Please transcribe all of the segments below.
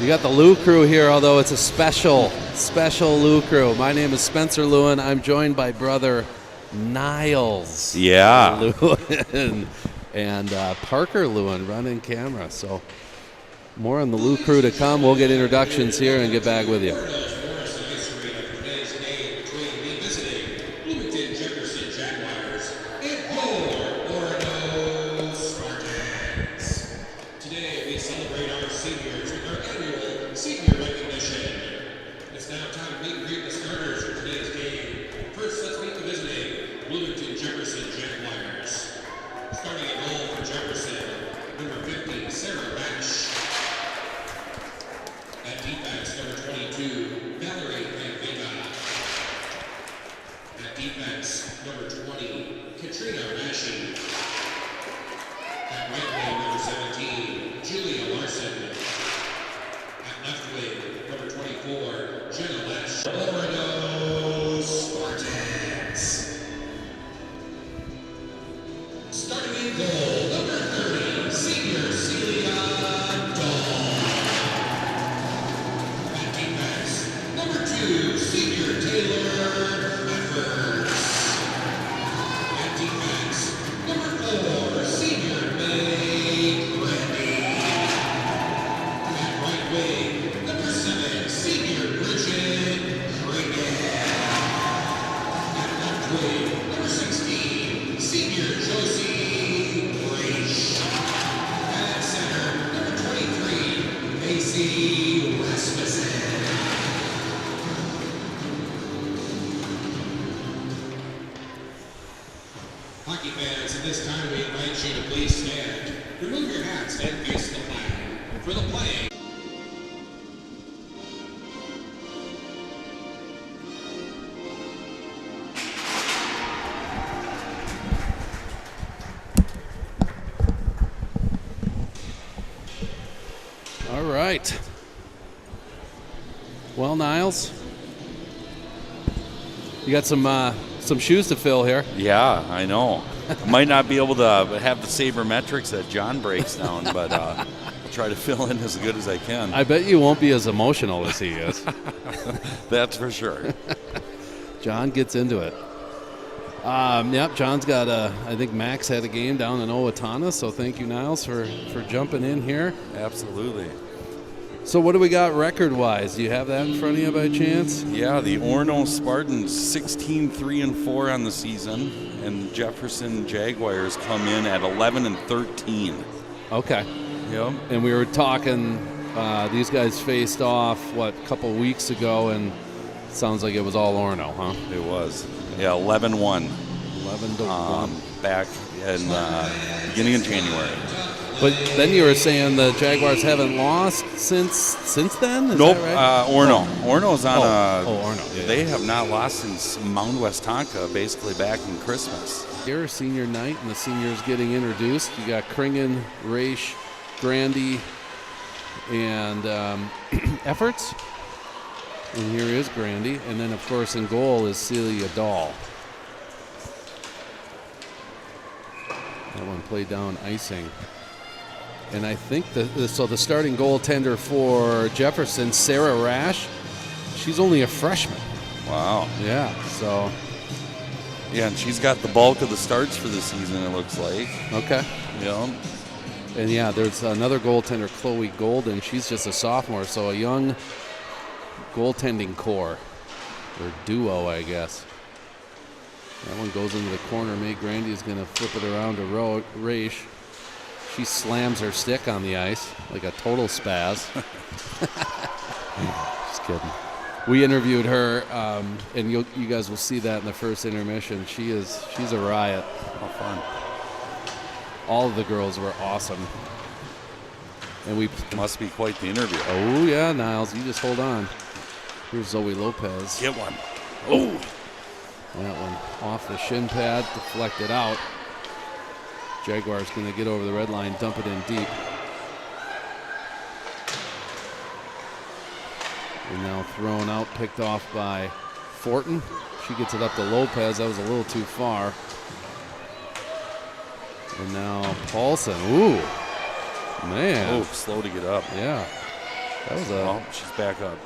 You got the LewCrew here, although it's a special LewCrew. My name is Spencer Lewin. I'm joined by brother Niles Lewin and Parker Lewin running camera. So more on the LewCrew to come. We'll get introductions here and get back with you. Bloomington, Jefferson Jaguars, and Orono Spartans. Today we celebrate our seniors with our annual senior recognition. It's now time to meet and greet the starters for today's game. First, let's meet the visiting Bloomington, Jefferson Jaguars. Starting at goal for Jefferson, number 50, Sarah Rash. At defense, number 22, Valerie Vega. At defense, number 20, Katrina Rashi. At right wing, number 17, Julia Larson. At left wing, number 24, Jenna Lash. Orono Spartans. Starting in goal, number 30, senior Celia Dahl. At defense, number 2, senior Taylor Leffers. At defense, number 4, senior May Brandy. At right wing, number 7, senior Bridget Reagan. At left wing, number 16, senior Josie Reish. At center, number 23, Macy Rasmussen. Hockey fans, at this time we invite you to please stand. Remove your hats and face the flag. For the playing. All right. Well, Niles, you got some shoes to fill here. Yeah, I know. I might not be able to have the sabermetrics that John breaks down, but I'll try to fill in as good as I can. I bet you won't be as emotional as he is. That's for sure. John gets into it. Yep, John's got I think Max had a game down in Owatonna, so thank you, Niles, for jumping in here. Absolutely. So what do we got record-wise? Do you have that in front of you by chance? Yeah, the Orono Spartans 16-3-4 on the season, and Jefferson Jaguars come in at 11-13. Okay. Yep. And we were talking, these guys faced off, a couple weeks ago, and it sounds like it was all Orono, huh? It was. Yeah, 11-1. 11-1. Back in beginning of January. But then you were saying the Jaguars haven't lost since then? Is Nope. that right? Orono. Orono's on Orono. Yeah, They have not lost since Mount West Tonka, basically back in Christmas. Here, senior night, and the seniors getting introduced. You got Kringen, Raish, Grandy, and Efforts. And here is Grandy. And then, of course, in goal is Celia Dahl. That one played down icing. And I think the starting goaltender for Jefferson, Sarah Rash, she's only a freshman. Wow. Yeah, so. Yeah, and she's got the bulk of the starts for the season, it looks like. Okay. Yeah. And yeah, there's another goaltender, Chloe Golden. She's just a sophomore, so a young goaltending core, or duo, I guess. That one goes into the corner. May Grandy is going to flip it around to Raish. She slams her stick on the ice like a total spaz. Just kidding. We interviewed her, and you guys will see that in the first intermission. She's a riot. Oh, fun. All of the girls were awesome. And we must be quite the interview. Oh yeah, Niles, you just hold on. Here's Zoe Lopez. Get one. Oh. That one off the shin pad, deflected out. Jaguars going to get over the red line, dump it in deep. And now thrown out, picked off by Fortin. She gets it up to Lopez. That was a little too far. And now Paulson. Ooh, man. Oh, slow to get up. Yeah. That was Oh, she's back up.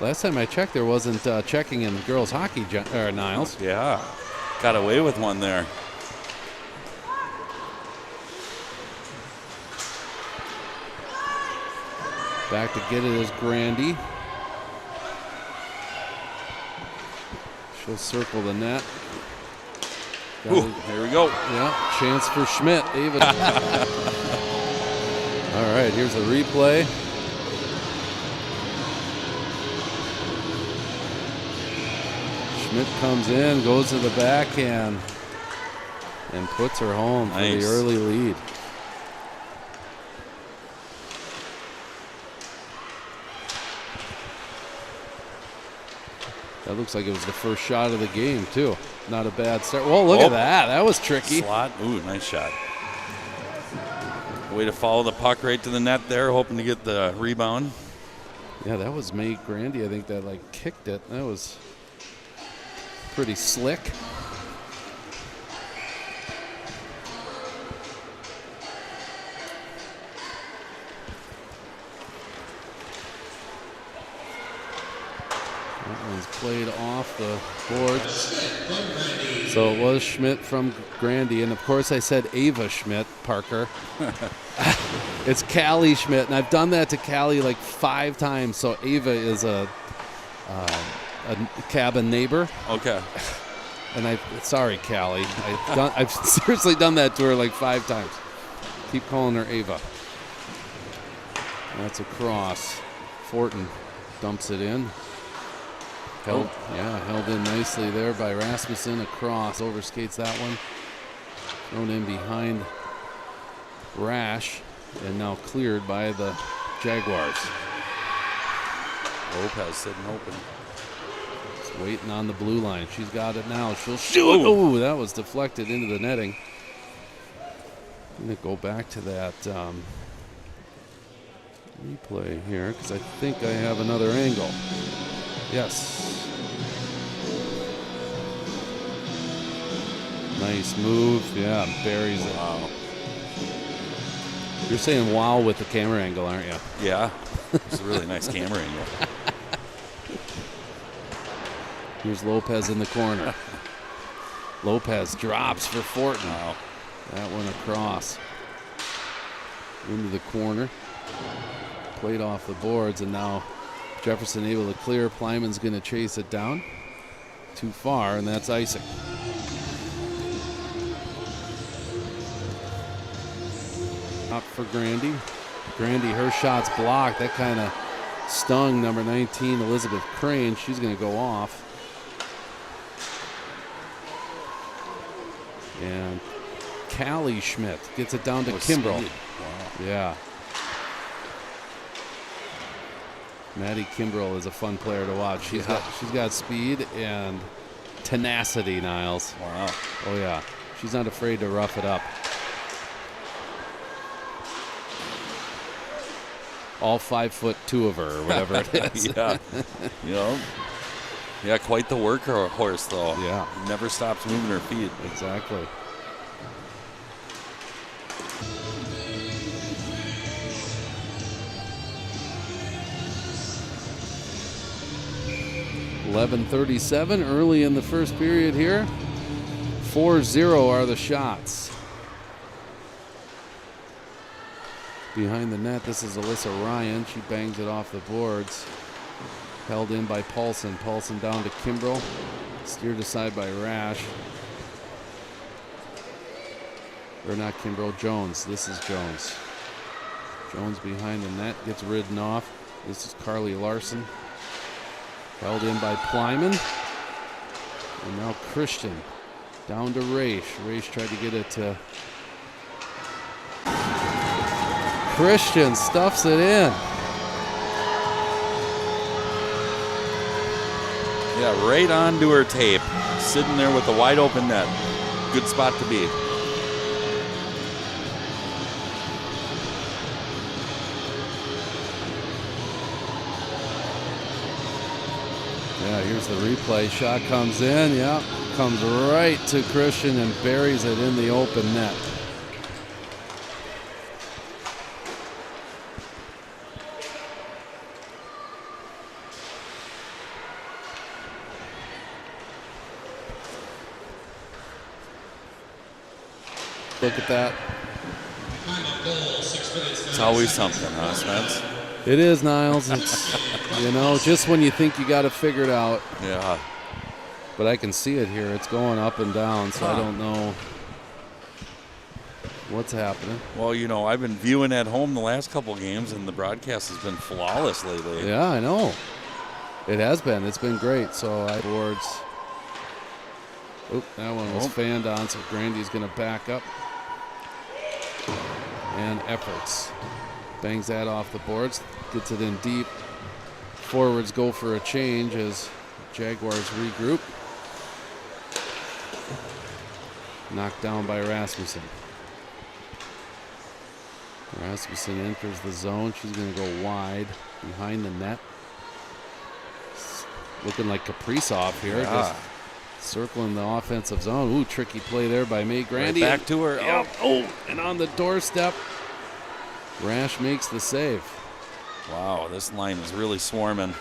last time I checked, there wasn't checking in girls hockey, Niles. Yeah, got away with one there. Back to get it is Grandy. She'll circle the net. Ooh, here we go. Yeah, chance for Schmidt. Ava. All right, here's a replay. Schmidt comes in, goes to the backhand, and puts her home for Nice. the early lead. That looks like it was the first shot of the game, too. Not a bad start. Whoa, look at that. That was tricky. Slot. Ooh, nice shot. Way to follow the puck right to the net there, hoping to get the rebound. Yeah, that was May Grandy, I think, that like kicked it. That was pretty slick. That one's played off the board. So it was Schmidt from Grandy. And of course I said Ava Schmidt, Parker. It's Callie Schmidt, and I've done that to Callie like 5 times. So Ava is a cabin neighbor. Okay. And sorry, Callie. I've seriously done that to her like 5 times. Keep calling her Ava. That's a cross. Fortin dumps it in. Held in nicely there by Rasmussen. A cross, overskates that one. Thrown in behind Rash, and now cleared by the Jaguars. Lopez sitting open. Just waiting on the blue line. She's got it now. She'll shoot. Oh, that was deflected into the netting. I'm going to go back to that replay here because I think I have another angle. Yes. Nice move. Yeah, buries it. Wow. You're saying wow with the camera angle, aren't you? Yeah. It's a really nice camera angle. Here's Lopez in the corner. Lopez drops for Fortin. Wow. That one across. Into the corner. Played off the boards, and now Jefferson able to clear. Plyman's going to chase it down. Too far, and that's icing. Up for Grandy. Grandy, her shot's blocked. That kind of stung number 19, Elizabeth Crane. She's going to go off. And Callie Schmidt gets it down to Kimbrell. Wow. Yeah. Maddie Kimbrell is a fun player to watch. She's got speed and tenacity, Niles. Wow. Oh, yeah. She's not afraid to rough it up. All 5'2" of her, or whatever it is. Yeah. You know? Yeah, quite the workhorse, though. Yeah. Never stops moving her feet. Exactly. .11:37 early in the first period here. 4-0 are the shots. Behind the net, this is Alyssa Ryan. She bangs it off the boards. Held in by Paulson. Paulson down to Kimbrell. Steered aside by Rash. Or not Kimbrell, Jones. This is Jones. Jones behind the net, gets ridden off. This is Carly Larson. Held in by Plyman. And now Christian down to Raish. Raish tried to get it to Christian, stuffs it in. Yeah, right onto her tape. Sitting there with a wide open net. Good spot to be. Yeah, here's the replay. Shot comes in. Yeah, comes right to Christian and buries it in the open net. Look at that. Time of goal, 6 minutes. It's always something, huh, Spence? It is, Niles. It's, just when you think you got it figured out. Yeah. But I can see it here. It's going up and down, so I don't know what's happening. Well, I've been viewing at home the last couple games, and the broadcast has been flawless lately. Yeah, I know. It has been. It's been great. So boards. Oop, that one was fanned on, so Grandy's going to back up. And efforts. Bangs that off the boards. Gets it in deep. Forwards go for a change as Jaguars regroup. Knocked down by Rasmussen. Rasmussen enters the zone. She's going to go wide behind the net. Looking like Kaprizov here. Yeah. Just circling the offensive zone. Ooh, tricky play there by May Grandy. Right back to her. Yep. And on the doorstep, Rash makes the save. Wow, this line is really swarming.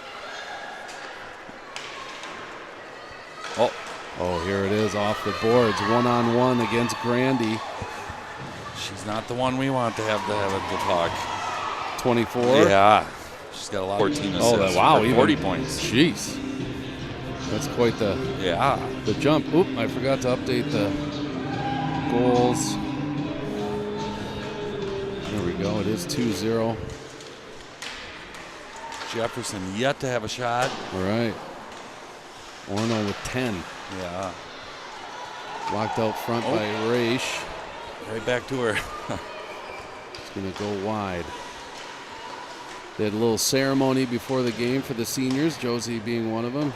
Oh, here it is off the boards. One-on-one against Grandy. She's not the one we want to have at the puck. 24. Yeah. She's got a lot. 14 assists. Wow. 40 points. Jeez. That's quite the jump. Oop, I forgot to update the goals. There we go. It is 2-0. Jefferson yet to have a shot. All right. Orono with 10. Yeah. Locked out front by Raish. Right back to her. It's going to go wide. They had a little ceremony before the game for the seniors, Josie being one of them.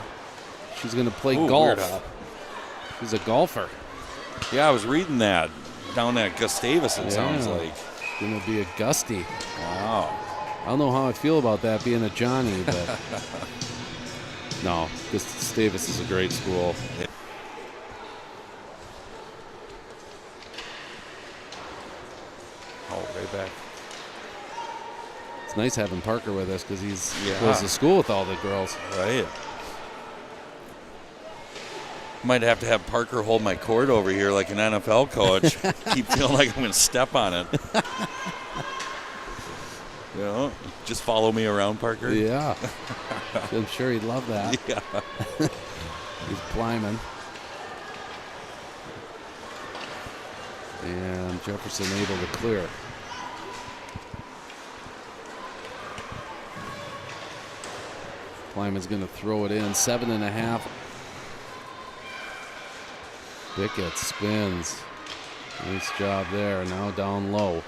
She's going to play golf. She's a golfer. Yeah, I was reading that down at Gustavus, it sounds like. It's going to be a gusty. Wow. I don't know how I feel about that being a Johnny, but no, Gustavus is a great school. Oh, right back. It's nice having Parker with us because he goes to school with all the girls. Right. Might have to have Parker hold my cord over here like an NFL coach. Keep feeling like I'm going to step on it. Just follow me around, Parker. Yeah. I'm sure he'd love that. Yeah. He's climbing. And Jefferson able to clear. Kleiman's going to throw it in. 7.5. Bickett spins. Nice job there. Now down low.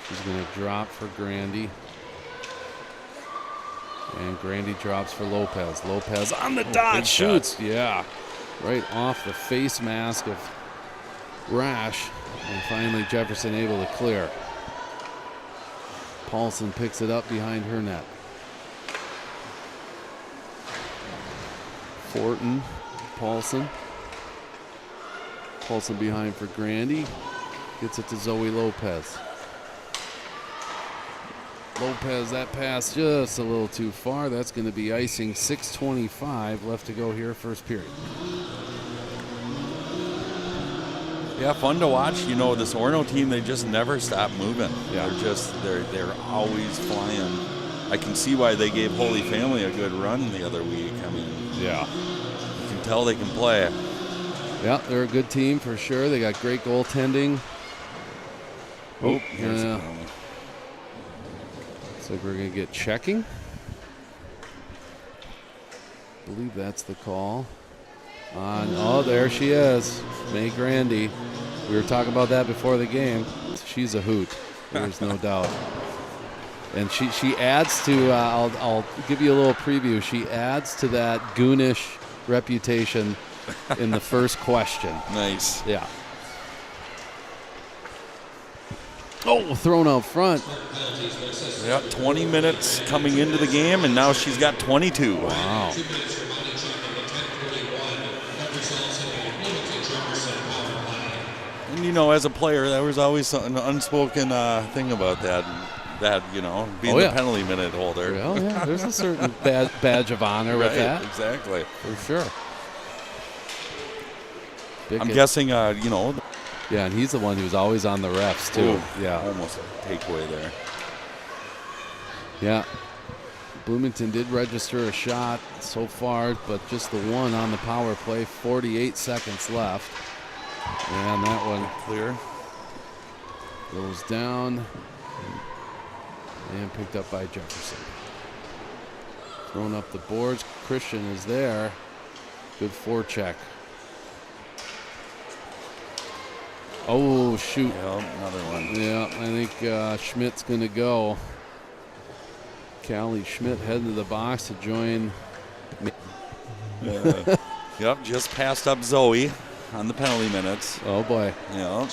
She's going to drop for Grandy. And Grandy drops for Lopez. Lopez on the dot. Shoots. Yeah. Right off the face mask of Rash. And finally Jefferson able to clear. Paulson picks it up behind her net. Fortin, Paulson. Paulson behind for Grandy. Gets it to Zoe Lopez. Lopez, that pass just a little too far. That's going to be icing. 6:25 left to go here, first period. Yeah, fun to watch. This Orono team, they just never stop moving. Yeah. They're always flying. I can see why they gave Holy Family a good run the other week. I mean, yeah, you can tell they can play. Yeah, they're a good team for sure. They got great goaltending. Here's yeah. Looks like we're going to get checking. I believe that's the call. There she is, May Grandy. We were talking about that before the game. She's a hoot. There's no doubt. And she adds to, I'll give you a little preview. She adds to that goonish reputation in the first question. Nice. Yeah. Thrown out front. Yeah, 20 minutes coming into the game, and now she's got 22. Wow. And as a player, there was always an unspoken thing about that being the penalty minute holder. Well, yeah, there's a certain badge of honor with that. Exactly. For sure. I'm guessing, you know. Yeah, and he's the one who's always on the refs, too. Ooh, yeah. Almost a takeaway there. Yeah. Bloomington did register a shot so far, but just the one on the power play. 48 seconds left. And that one clear. Goes down and picked up by Jefferson. Throwing up the boards. Christian is there. Good forecheck. Oh, shoot. Yeah, another one. Yeah, I think Schmidt's going to go. Callie Schmidt heading to the box to join. Yep, just passed up Zoe on the penalty minutes. Oh, boy. Yeah.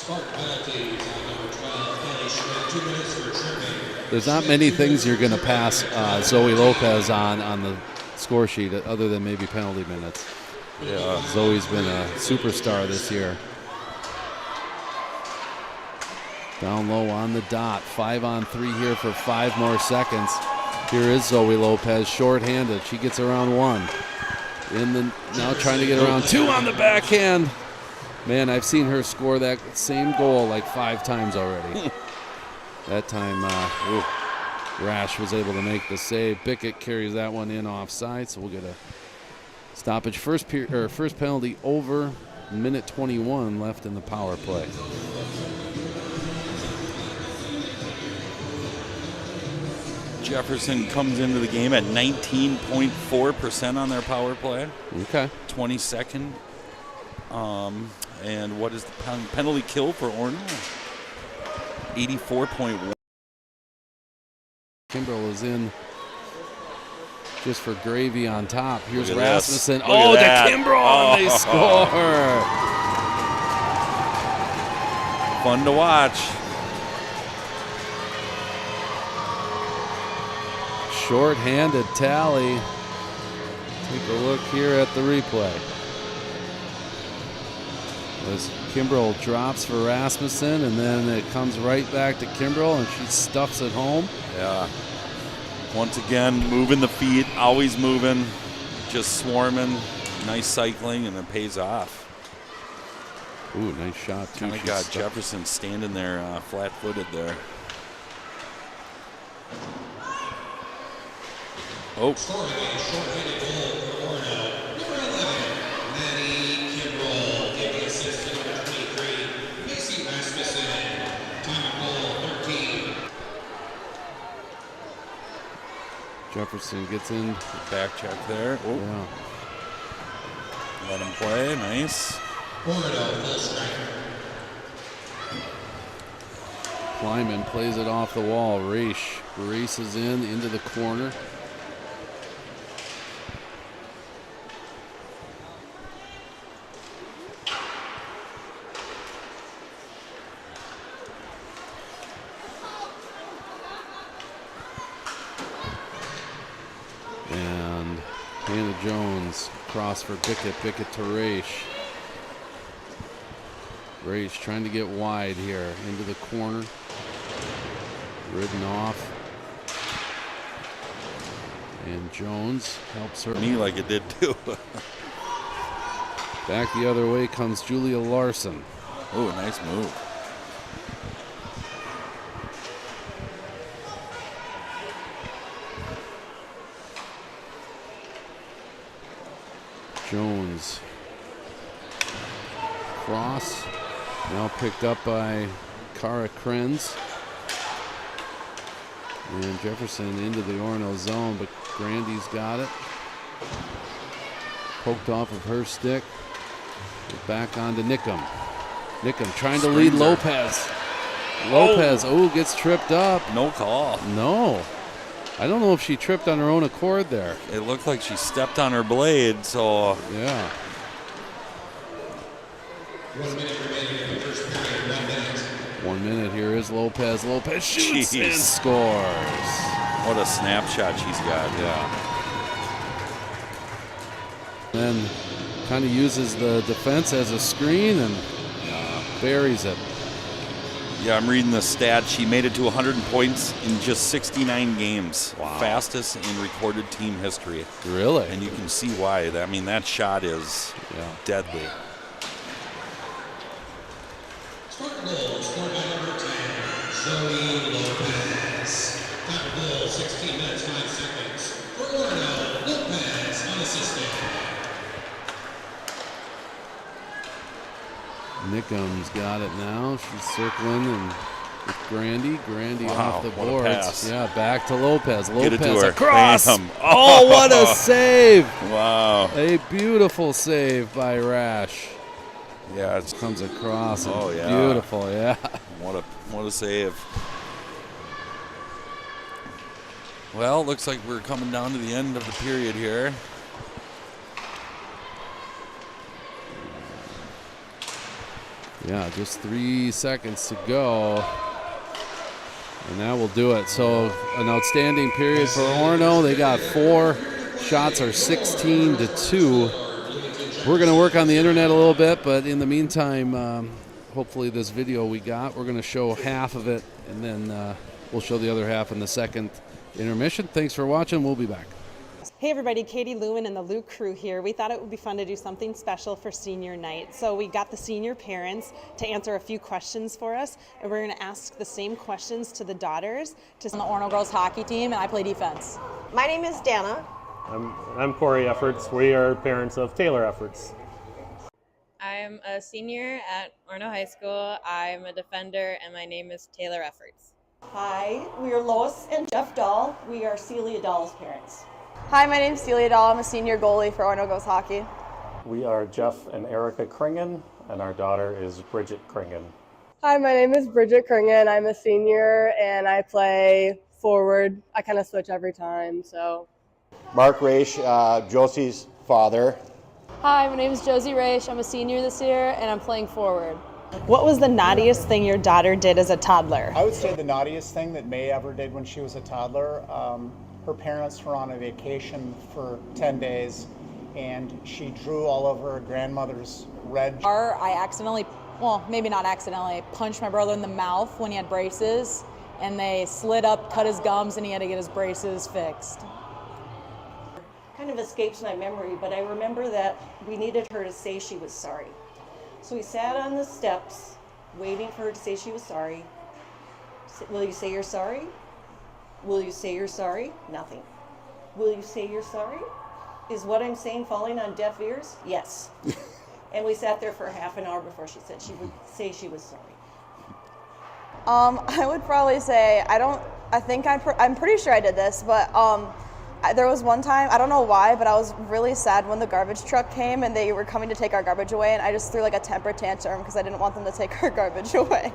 There's not many things you're going to pass Zoe Lopez on the score sheet other than maybe penalty minutes. Yeah. Zoe's been a superstar this year. Down low on the dot. 5-on-3 here for 5 more seconds. Here is Zoe Lopez, shorthanded. She gets around 1. Now trying to get around 2 on the backhand. Man, I've seen her score that same goal like 5 times already. That time, Rash was able to make the save. Bickett carries that one in offside, so we'll get a stoppage. First penalty over. Minute 21 left in the power play. Jefferson comes into the game at 19.4% on their power play. Okay. 22nd. And what is the penalty kill for Orono? 84.1. Kimbrell is in just for gravy on top. Here's Look at Rasmussen. this. Look at that. To Kimbrell, and they score. Fun to watch. Short-handed tally. Take a look here at the replay. As Kimbrell drops for Rasmussen, and then it comes right back to Kimbrell, and she stuffs it home. Yeah. Once again, moving the feet, always moving, just swarming, nice cycling, and it pays off. Ooh, nice shot, too. Kind of got Jefferson standing there flat-footed there. Oh. Scoring a short-handed goal for Orono. Number 11, Maddie Kimbrell. Giving assist to number 23, Macy Rasmussen. Time of goal, 13. Jefferson gets in. Back check there. Oh. Yeah. Let him play. Nice. Orono, full strike. Kleiman plays it off the wall. Races into the corner. And Hannah Jones cross for Bickett. Bickett to Raish. Raish trying to get wide here into the corner. Ridden off. And Jones helps her. Me like it did too. Back the other way comes Julia Larson. Oh, nice move. Jones. Cross. Now picked up by Cara Krenz. And Jefferson into the Orono zone, but Grandy's got it. Poked off of her stick. Back onto Nickum. Nickum trying to lead Lopez. Lopez, gets tripped up. No call. No. I don't know if she tripped on her own accord there. It looked like she stepped on her blade, so. Yeah. 1 minute remaining in the first period. 1 minute. 1 minute. Here is Lopez. Lopez shoots Jeez. and scores. What a snapshot she's got. Yeah. Then kind of uses the defense as a screen and buries it. Yeah, I'm reading the stat. She made it to 100 points in just 69 games. Wow. Fastest in recorded team history. Really? And you can see why. I mean, that shot is deadly. Zoe Lopez. Time to goal, 16 minutes, 5 seconds. For Orono, Lopez, unassisted. Nickham's got it now. She's circling and with Grandy. Grandy off the what a boards. pass. Yeah, back to Lopez. Get it to Lopez her. across. Bam. Oh, what a save. Wow. A beautiful save by Rash. Yeah, it's Comes across. And Oh, yeah. Beautiful, yeah. what a save. Well, looks like we're coming down to the end of the period here. Yeah, just 3 seconds to go. And that will do it. So an outstanding period for Orono. They got 4 shots, are 16-2. We're going to work on the internet a little bit, but in the meantime, hopefully this video we got, we're going to show half of it, and then we'll show the other half in the second intermission. Thanks for watching. We'll be back. Hey everybody, Katie Lewin and the LewCrew here. We thought it would be fun to do something special for senior night. So we got the senior parents to answer a few questions for us, and we're going to ask the same questions to the daughters. On the Orono girls hockey team, and I play defense. My name is Dana. I'm Corey Efforts. We are parents of Taylor Efforts. I'm a senior at Orono High School. I'm a defender, and my name is Taylor Efforts. Hi, we are Lois and Jeff Dahl. We are Celia Dahl's parents. Hi, my name's Celia Dahl. I'm a senior goalie for Orono Girls Hockey. We are Jeff and Erica Kringen, and our daughter is Bridget Kringen. Hi, my name is Bridget Kringen. I'm a senior and I play forward. I kind of switch every time, so. Mark Raish, Josie's father. Hi, my name is Josie Raish. I'm a senior this year and I'm playing forward. What was the naughtiest thing your daughter did as a toddler? I would say the naughtiest thing that May ever did when she was a toddler, her parents were on a vacation for 10 days and she drew all over her grandmother's red. I accidentally, well, maybe not accidentally, punched my brother in the mouth when he had braces, and they slid up, cut his gums, and he had to get his braces fixed. Kind of escapes my memory, but I remember that we needed her to say she was sorry. So we sat on the steps waiting for her to say she was sorry. Will you say you're sorry? Will you say you're sorry? Nothing. Will you say you're sorry? Is what I'm saying falling on deaf ears? Yes. And we sat there for half an hour before she said she would say she was sorry. I would probably say, I'm pretty sure I did this, but there was one time, I don't know why, but I was really sad when the garbage truck came and they were coming to take our garbage away, and I just threw like a temper tantrum because I didn't want them to take our garbage away.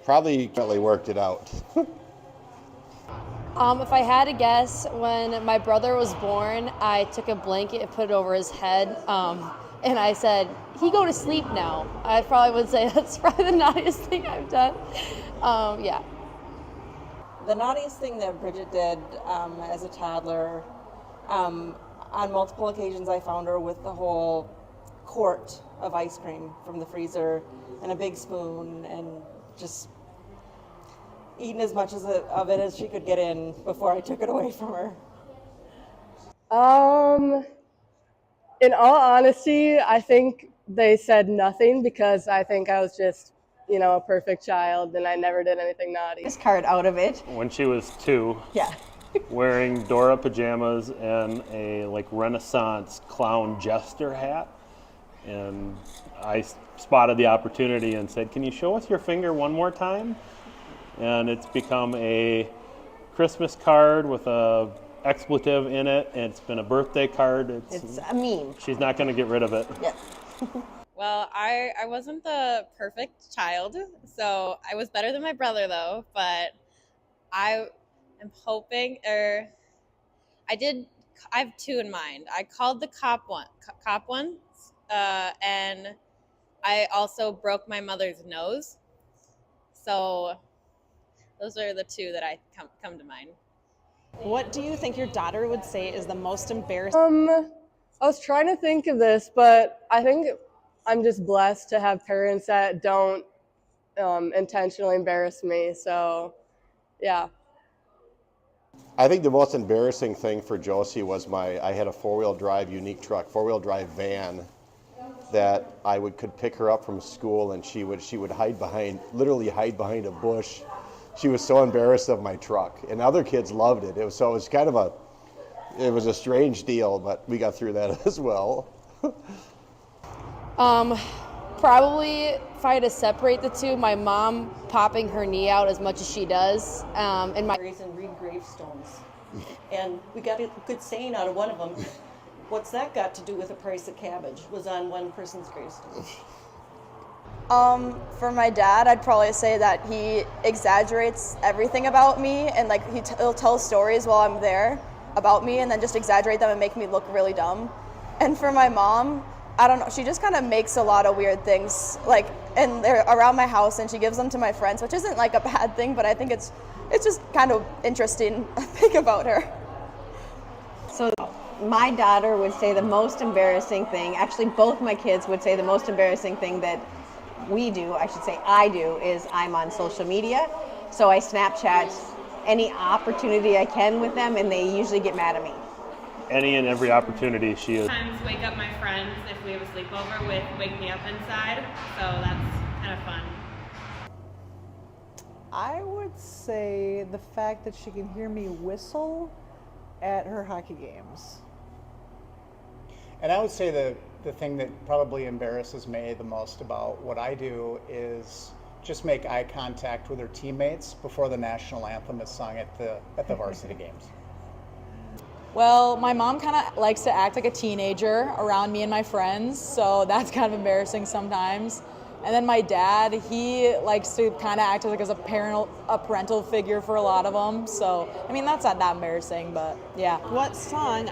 Probably worked it out. If I had to guess, when my brother was born, I took a blanket and put it over his head, and I said, "He go to sleep now." I probably would say that's probably the naughtiest thing I've done. Yeah. The naughtiest thing that Bridget did as a toddler, on multiple occasions I found her with the whole quart of ice cream from the freezer and a big spoon and just eating as much of it as she could get in before I took it away from her. In all honesty, I think they said nothing because I think I was just, a perfect child and I never did anything naughty. This card out of it. When she was 2, Yeah. wearing Dora pajamas and a Renaissance clown jester hat, and I spotted the opportunity and said, "Can you show us your finger one more time?" And it's become a Christmas card with a expletive in it, and it's been a birthday card. It's a meme. She's not going to get rid of it. Yeah. Well, I wasn't the perfect child, so I was better than my brother though, but I am hoping, I have 2 in mind. I called the cop once, and I also broke my mother's nose. So those are the 2 that I come to mind. What do you think your daughter would say is the most embarrassing? I was trying to think of this, but I think I'm just blessed to have parents that don't intentionally embarrass me. So, yeah. I think the most embarrassing thing for Josie was I had a 4-wheel drive unique truck, 4-wheel drive van, that I could pick her up from school and she would literally hide behind a bush. She was so embarrassed of my truck, and other kids loved it. It was a strange deal, but we got through that as well. Probably if I had to separate the two, my mom popping her knee out as much as she does, and my And read gravestones. And we got a good saying out of one of them. What's that got to do with the price of cabbage? Was on one person's gravestone. For my dad, I'd probably say that he exaggerates everything about me, and like he'll tell stories while I'm there about me and then just exaggerate them and make me look really dumb. And for my mom, I don't know, she just kind of makes a lot of weird things, like, and they're around my house, and she gives them to my friends, which isn't like a bad thing, but I think it's just kind of interesting thing about her. So my daughter would say the most embarrassing thing, actually both my kids would say the most embarrassing thing that I do, is I'm on social media. So I Snapchat any opportunity I can with them, and they usually get mad at me. Any and every opportunity she is. Sometimes wake up my friends if we have a sleepover with Wake Me Up Inside, so that's kind of fun. I would say the fact that she can hear me whistle at her hockey games. And I would say the thing that probably embarrasses May the most about what I do is just make eye contact with her teammates before the national anthem is sung at the varsity games. Well, my mom kind of likes to act like a teenager around me and my friends, so that's kind of embarrassing sometimes. And then my dad, he likes to kind of act like as a parental figure for a lot of them. So, I mean, that's not that embarrassing, but yeah. What song?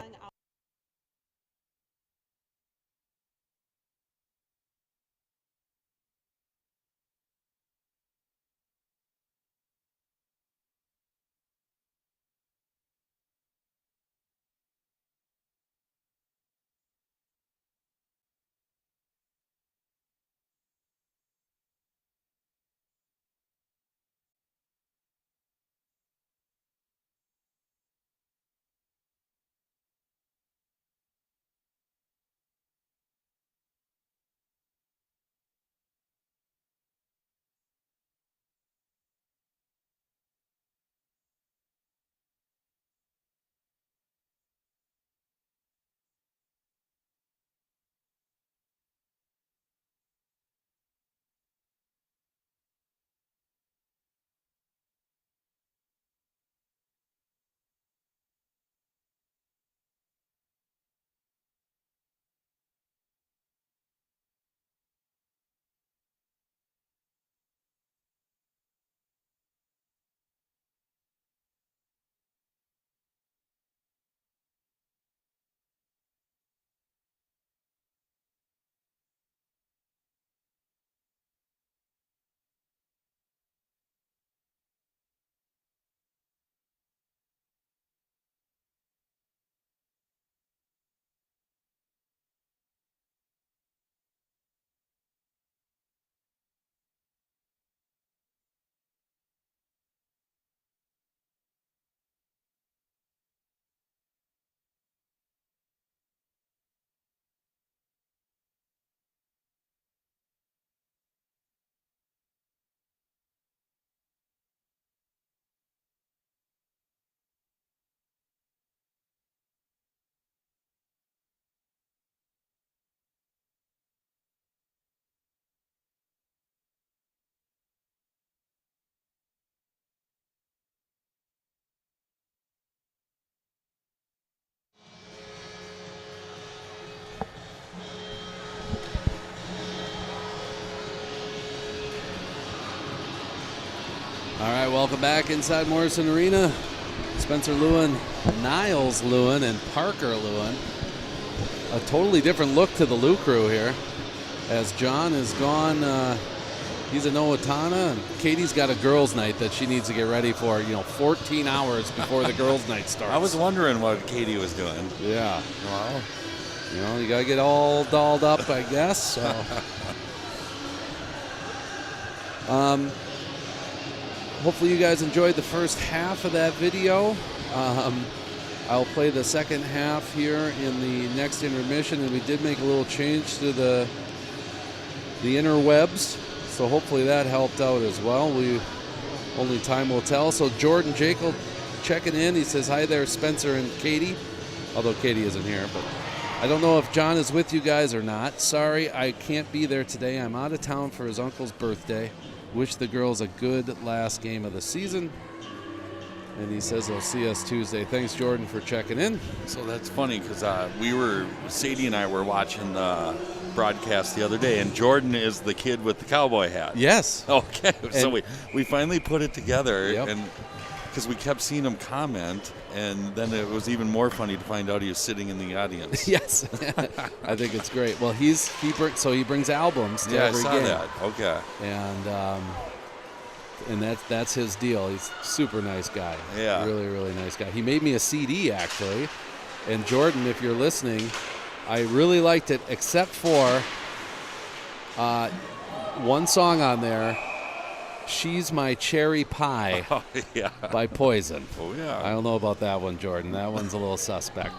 All right, welcome back inside Morrison Arena. Spencer Lewin, Niles Lewin, and Parker Lewin. A totally different look to the LewCrew here, as John is gone. He's in Owatonna, and Katie's got a girls' night that she needs to get ready for, 14 hours before the girls' night starts. I was wondering what Katie was doing. Yeah. Well, you got to get all dolled up, I guess. So. Hopefully you guys enjoyed the first half of that video. I'll play the second half here in the next intermission, and we did make a little change to the interwebs, so hopefully that helped out as well. Only time will tell. So Jordan Jekyll checking in. He says, hi there, Spencer and Katie, although Katie isn't here, but I don't know if John is with you guys or not. Sorry, I can't be there today. I'm out of town for his uncle's birthday. Wish the girls a good last game of the season. And he says they'll see us Tuesday. Thanks, Jordan, for checking in. So that's funny because Sadie and I were watching the broadcast the other day, and Jordan is the kid with the cowboy hat. Yes. Okay. So And we finally put it together, Yep. and because we kept seeing him comment, and then it was even more funny to find out he was sitting in the audience. Yes. I think it's great. Well, he brings albums to Yeah, I every saw game. that. Okay. And that's his deal. He's a super nice guy. Yeah. Really, really nice guy. He made me a CD, actually. And Jordan, if you're listening, I really liked it, except for one song on there, She's My Cherry Pie yeah. by Poison. Oh, yeah. I don't know about that one, Jordan. That one's a little suspect.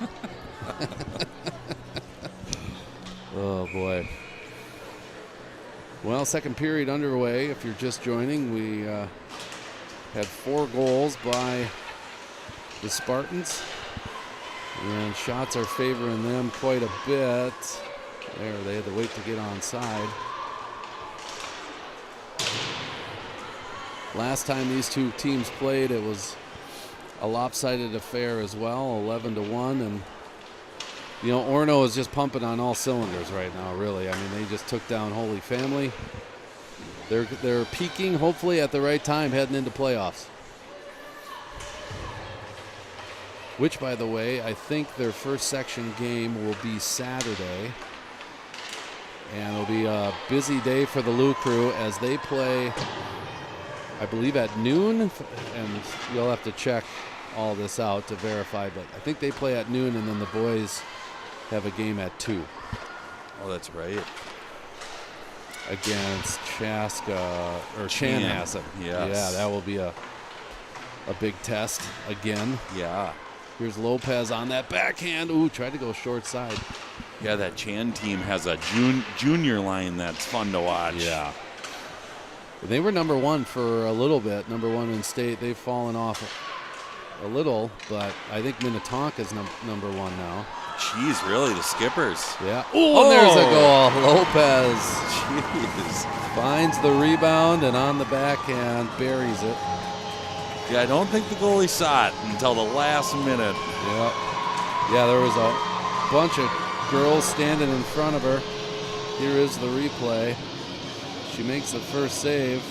Oh, boy. Well, second period underway. If you're just joining, we had 4 goals by the Spartans. And shots are favoring them quite a bit. There, they had to wait to get onside. Last time these two teams played, it was a lopsided affair as well, 11-1. And, you know, Orono is just pumping on all cylinders right now, really. I mean, they just took down Holy Family. They're peaking, hopefully, at the right time heading into playoffs. Which, by the way, I think their first section game will be Saturday. And it'll be a busy day for the LewCrew as they play, I believe, at noon. And you'll have to check all this out to verify, but I think they play at noon, and then the boys have a game at 2. Oh, that's right. Against Chaska or Chanhassen. Yes. Yeah, that will be a big test again. Yeah. Here's Lopez on that backhand. Ooh, tried to go short side. Yeah, that Chan team has a junior line that's fun to watch. Yeah. They were number 1 for a little bit, number 1 in state. They've fallen off a little, but I think Minnetonka's number 1 now. Jeez, really? The Skippers? Yeah. Ooh, and there's a goal. Lopez. Jeez. Finds the rebound and on the backhand buries it. Yeah, I don't think the goalie saw it until the last minute. Yeah, there was a bunch of girls standing in front of her. Here is the replay. She makes the first save.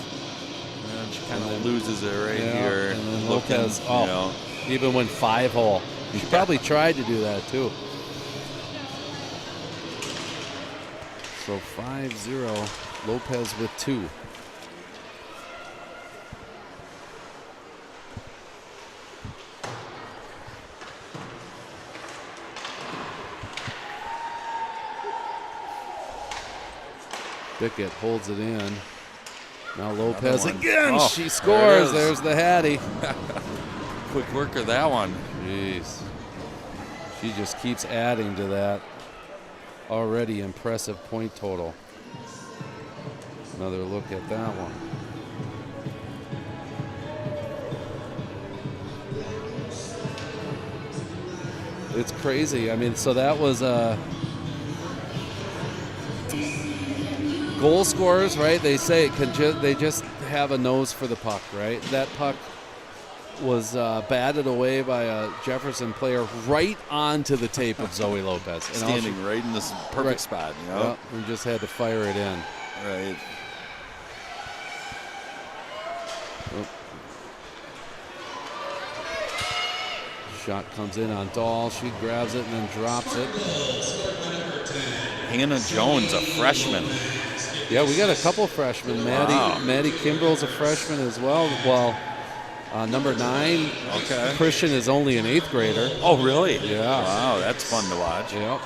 And she kind of loses it right here. And then Lopez, even went 5-hole. She probably tried to do that too. So 5-0, Lopez with 2. Bickett holds it in. Now Lopez again. Oh, she scores. There's the Hattie. Quick worker, that one. Jeez. She just keeps adding to that already impressive point total. Another look at that one. It's crazy. I mean, so that was goal scorers, right? They say they just have a nose for the puck, right? That puck was batted away by a Jefferson player right onto the tape of Zoe Lopez. And standing right in this perfect spot, you know? Yeah, we just had to fire it in. Right. Oh. Shot comes in on Dahl. She grabs it and then drops it. Hannah Jones, a freshman. Yeah, we got a couple freshmen. Maddie Kimbrell's a freshman as well. Well, number 9, Christian is only an 8th grader. Oh, really? Yeah. Wow, that's fun to watch. Yep.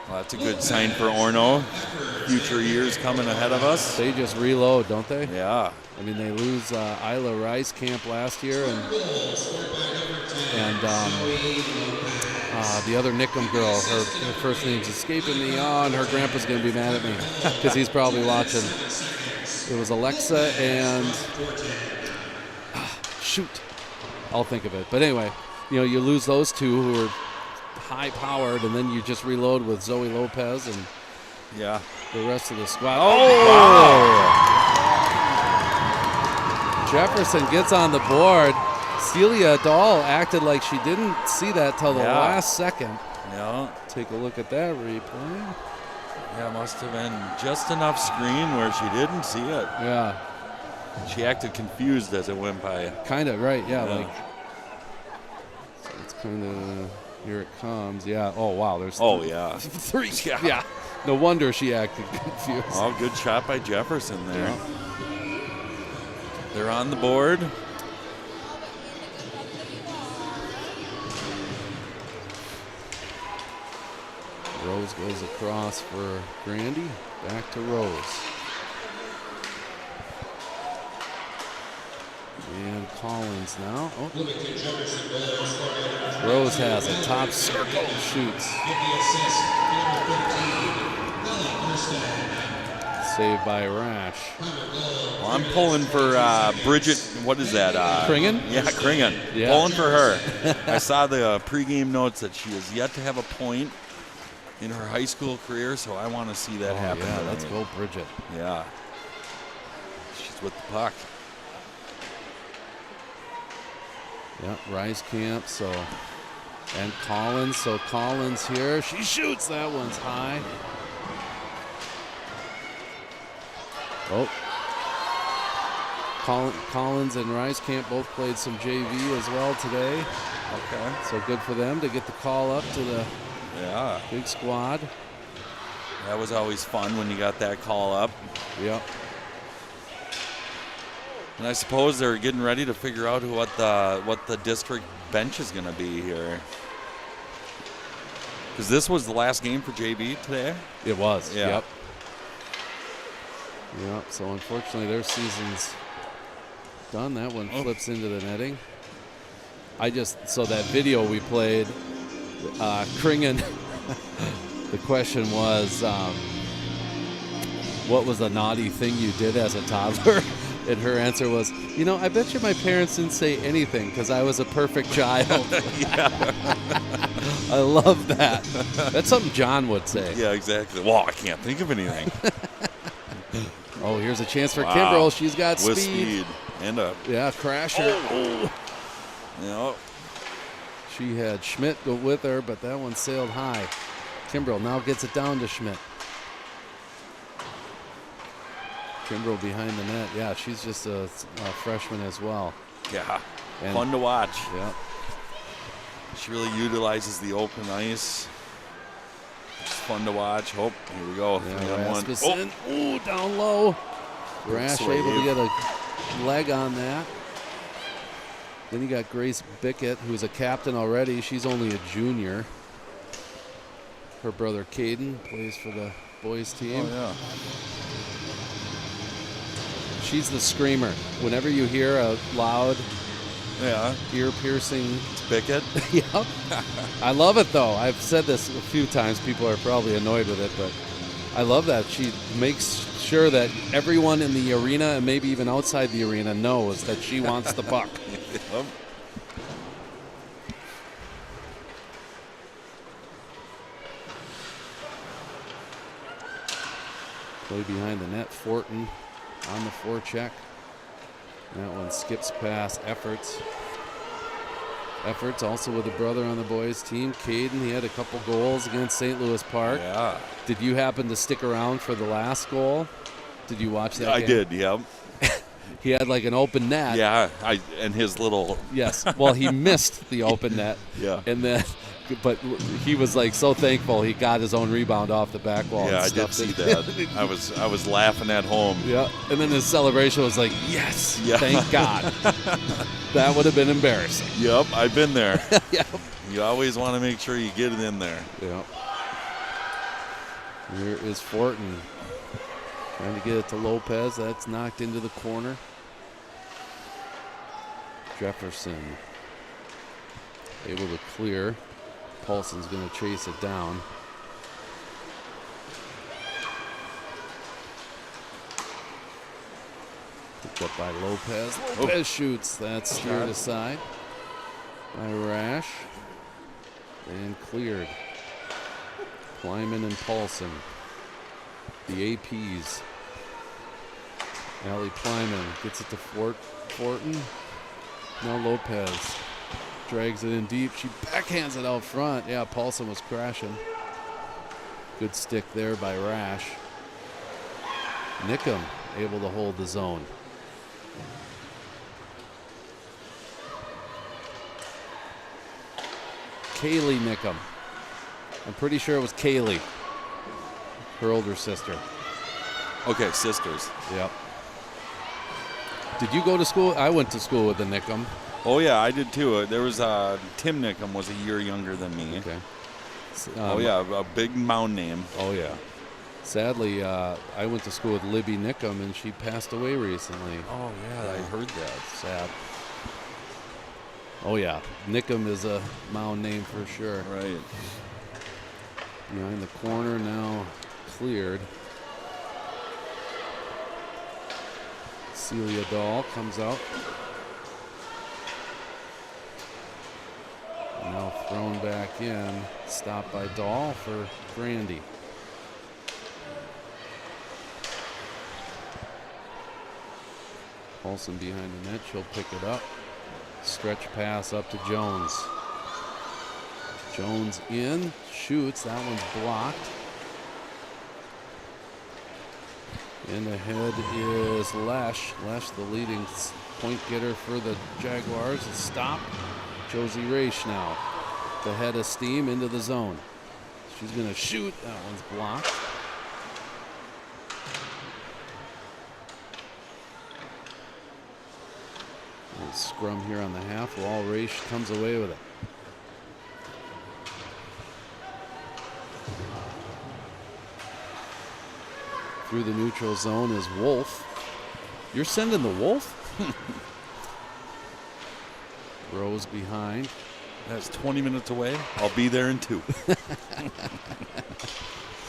Well, that's a good sign for Orono. Future years coming ahead of us. They just reload, don't they? Yeah. I mean, they lose Isla Rice Camp last year, and and the other Nickham girl, her first name's escaping me. Oh, and her grandpa's going to be mad at me because he's probably watching. It was Alexa and shoot, I'll think of it. But anyway, you know, you lose those two who are high-powered, and then you just reload with Zoe Lopez and the rest of the squad. Oh! Wow. Jefferson gets on the board. Celia Dahl acted like she didn't see that till the last second. Yeah. Take a look at that replay. Yeah, must have been just enough screen where she didn't see it. Yeah. She acted confused as it went by. Kind of, right, yeah. Like, so it's kind of, here it comes. Yeah, oh, wow, there's three. Yeah. No wonder she acted confused. Oh, good shot by Jefferson there. Yeah. They're on the board. Rose goes across for Grandy. Back to Rose. And Collins now. Oh. Rose has a top circle. Shoots. Saved by Rash. Well, I'm pulling for Bridget. What is that? Kringen? Yeah, Kringen. Yeah. Pulling for her. I saw the pregame notes that she has yet to have a point in her high school career, so I want to see that happen. Yeah, let's go, Bridget. Yeah. She's with the puck. Yeah, Rice Camp, so, and Collins, so Collins here. She shoots, that one's high. Oh. Collins and Rice Camp both played some JV as well today. Okay. So good for them to get the call up to the big squad. That was always fun when you got that call up. Yep. And I suppose they're getting ready to figure out what the district bench is going to be here. Because this was the last game for JV today? It was, yeah. Yep. Yep, so unfortunately their season's done. That one flips into the netting. So that video we played, Kringen, the question was, what was the naughty thing you did as a toddler? And her answer was, you know, I bet you my parents didn't say anything because I was a perfect child. I love that. That's something John would say. Yeah, exactly. Well, I can't think of anything. Oh, here's a chance for Kimbrell. She's got with speed. And a crasher. Oh. Yep. She had Schmidt go with her, but that one sailed high. Kimbrell now gets it down to Schmidt. Kimbrell behind the net. Yeah, she's just a freshman as well. Yeah, fun to watch. Yeah. She really utilizes the open ice. It's fun to watch. Oh, here we go. Yeah, Rasmussen. Ooh, down low. Rash able to get a leg on that. Then you got Grace Bickett, who's a captain already. She's only a junior. Her brother Caden plays for the boys team. Oh, yeah. She's the screamer. Whenever you hear a loud, ear-piercing... It's Bickett? Yep. I love it, though. I've said this a few times. People are probably annoyed with it, but I love that. She makes sure that everyone in the arena and maybe even outside the arena knows that she wants the puck. Yep. Play behind the net. Fortin on the forecheck. That one skips past Efforts. Efforts also with a brother on the boys team. Caden, he had a couple goals against St. Louis Park. Yeah. Did you happen to stick around for the last goal? Did you watch that game? I did, yeah. He had like an open net. Yeah, and his little... Yes, well, he missed the open net. Yeah. And then, but he was like so thankful he got his own rebound off the back wall. Yeah, and I did see that. I was laughing at home. Yeah, and then his celebration was like, yes, yeah. Thank God. That would have been embarrassing. Yep, I've been there. Yep. You always want to make sure you get it in there. Yep. Here is Fortin. Trying to get it to Lopez. That's knocked into the corner. Jefferson. able to clear. Paulson's going to chase it down. Picked up by Lopez. Lopez shoots. That's steered aside by Rash. And cleared. Kleiman and Paulson. The APs. Allie Kleiman gets it to Fortin. Now Lopez drags it in deep. She backhands it out front. Yeah, Paulson was crashing. Good stick there by Rash. Nickham able to hold the zone. Kaylee Nickham. I'm pretty sure it was Kaylee, her older sister. Okay, sisters. Yep. Did you go to school? I went to school with the Nickham. Oh yeah, I did too. There was Tim Nickham was a year younger than me. Okay. Oh yeah, a big mound name. Oh yeah. Sadly, I went to school with Libby Nickham, and she passed away recently. Oh yeah, I heard that. Sad. Oh yeah, Nickham is a mound name for sure. Right. Behind the corner now, cleared. Celia Dahl comes out. Now thrown back in, stopped by Dahl for Grandy. Paulson behind the net, she'll pick it up. Stretch pass up to Jones. Jones in, shoots, that one's blocked. And ahead is Lesh. Lesh, the leading point getter for the Jaguars. Stop. Josie Raish now. The head of steam into the zone. She's going to shoot. That one's blocked. Little scrum here on the half wall. Raish comes away with it. Through the neutral zone is Wolf. You're sending the Wolf? Rose behind. That's 20 minutes away. I'll be there in 2.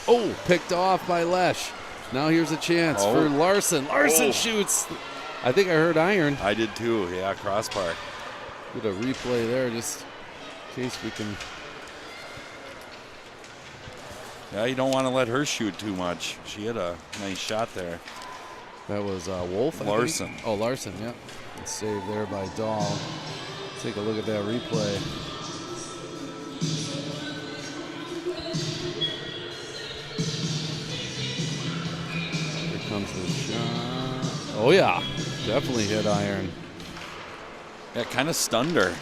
Oh, picked off by Lesh. Now here's a chance for Larson. Larson shoots. I think I heard iron. I did too. Yeah, crossbar. Get a replay there just in case we can. Yeah, you don't want to let her shoot too much. She had a nice shot there. That was Wolf. Larson. Oh, Larson, yeah. It's saved there by Dahl. Take a look at that replay. Here comes the shot. Oh, yeah. Definitely hit iron. Yeah, kind of stunned her.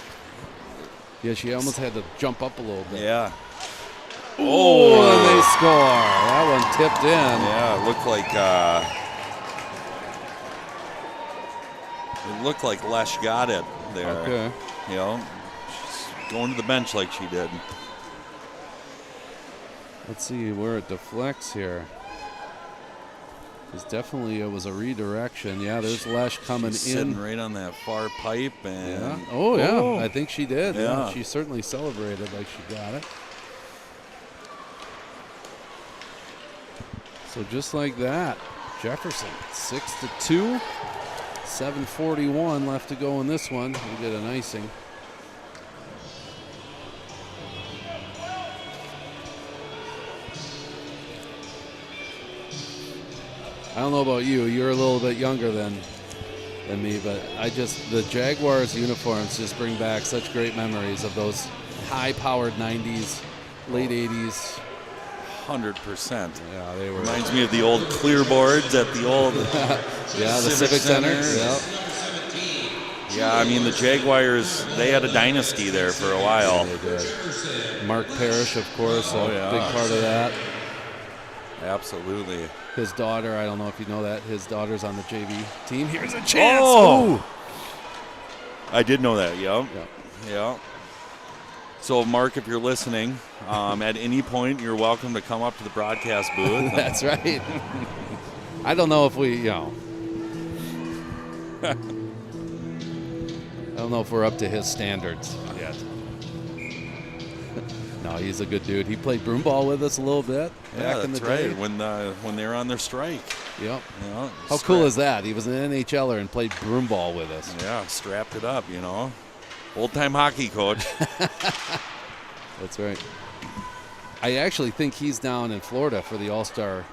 Yeah, she almost had to jump up a little bit. Yeah. Oh, and they score. That one tipped in. Yeah, it looked like Lesh got it there. Okay. You know, she's going to the bench like she did. Let's see where it deflects here. It was a redirection. Yeah, there's Lesh coming in. Sitting right on that far pipe. And yeah. Oh, yeah. I think she did. Yeah. She certainly celebrated like she got it. So just like that, Jefferson 6-2. 7:41 left to go in this one. We get an icing. I don't know about you. You're a little bit younger than me, but the Jaguars uniforms just bring back such great memories of those high-powered 90s, late 80s. 100%. Yeah, they were. Reminds me of the old clear boards at the old yeah, the Civic Center. Yep. Yeah, I mean the Jaguars, they had a dynasty there for a while. Yeah, they did. Mark Parrish, of course, a big part of that. Absolutely. His daughter, I don't know if you know that, his daughter's on the JV team. Here's a chance. Oh! I did know that, yep. Yeah. So, Mark, if you're listening, at any point, you're welcome to come up to the broadcast booth. That's right. I don't know if I don't know if we're up to his standards yet. No, he's a good dude. He played broom ball with us a little bit back in the day. When they were on their strike. Yep. You know, how cool is that? He was an NHLer and played broom ball with us. Yeah, strapped it up, Old-time hockey coach. That's right. I actually think he's down in Florida for the All-Star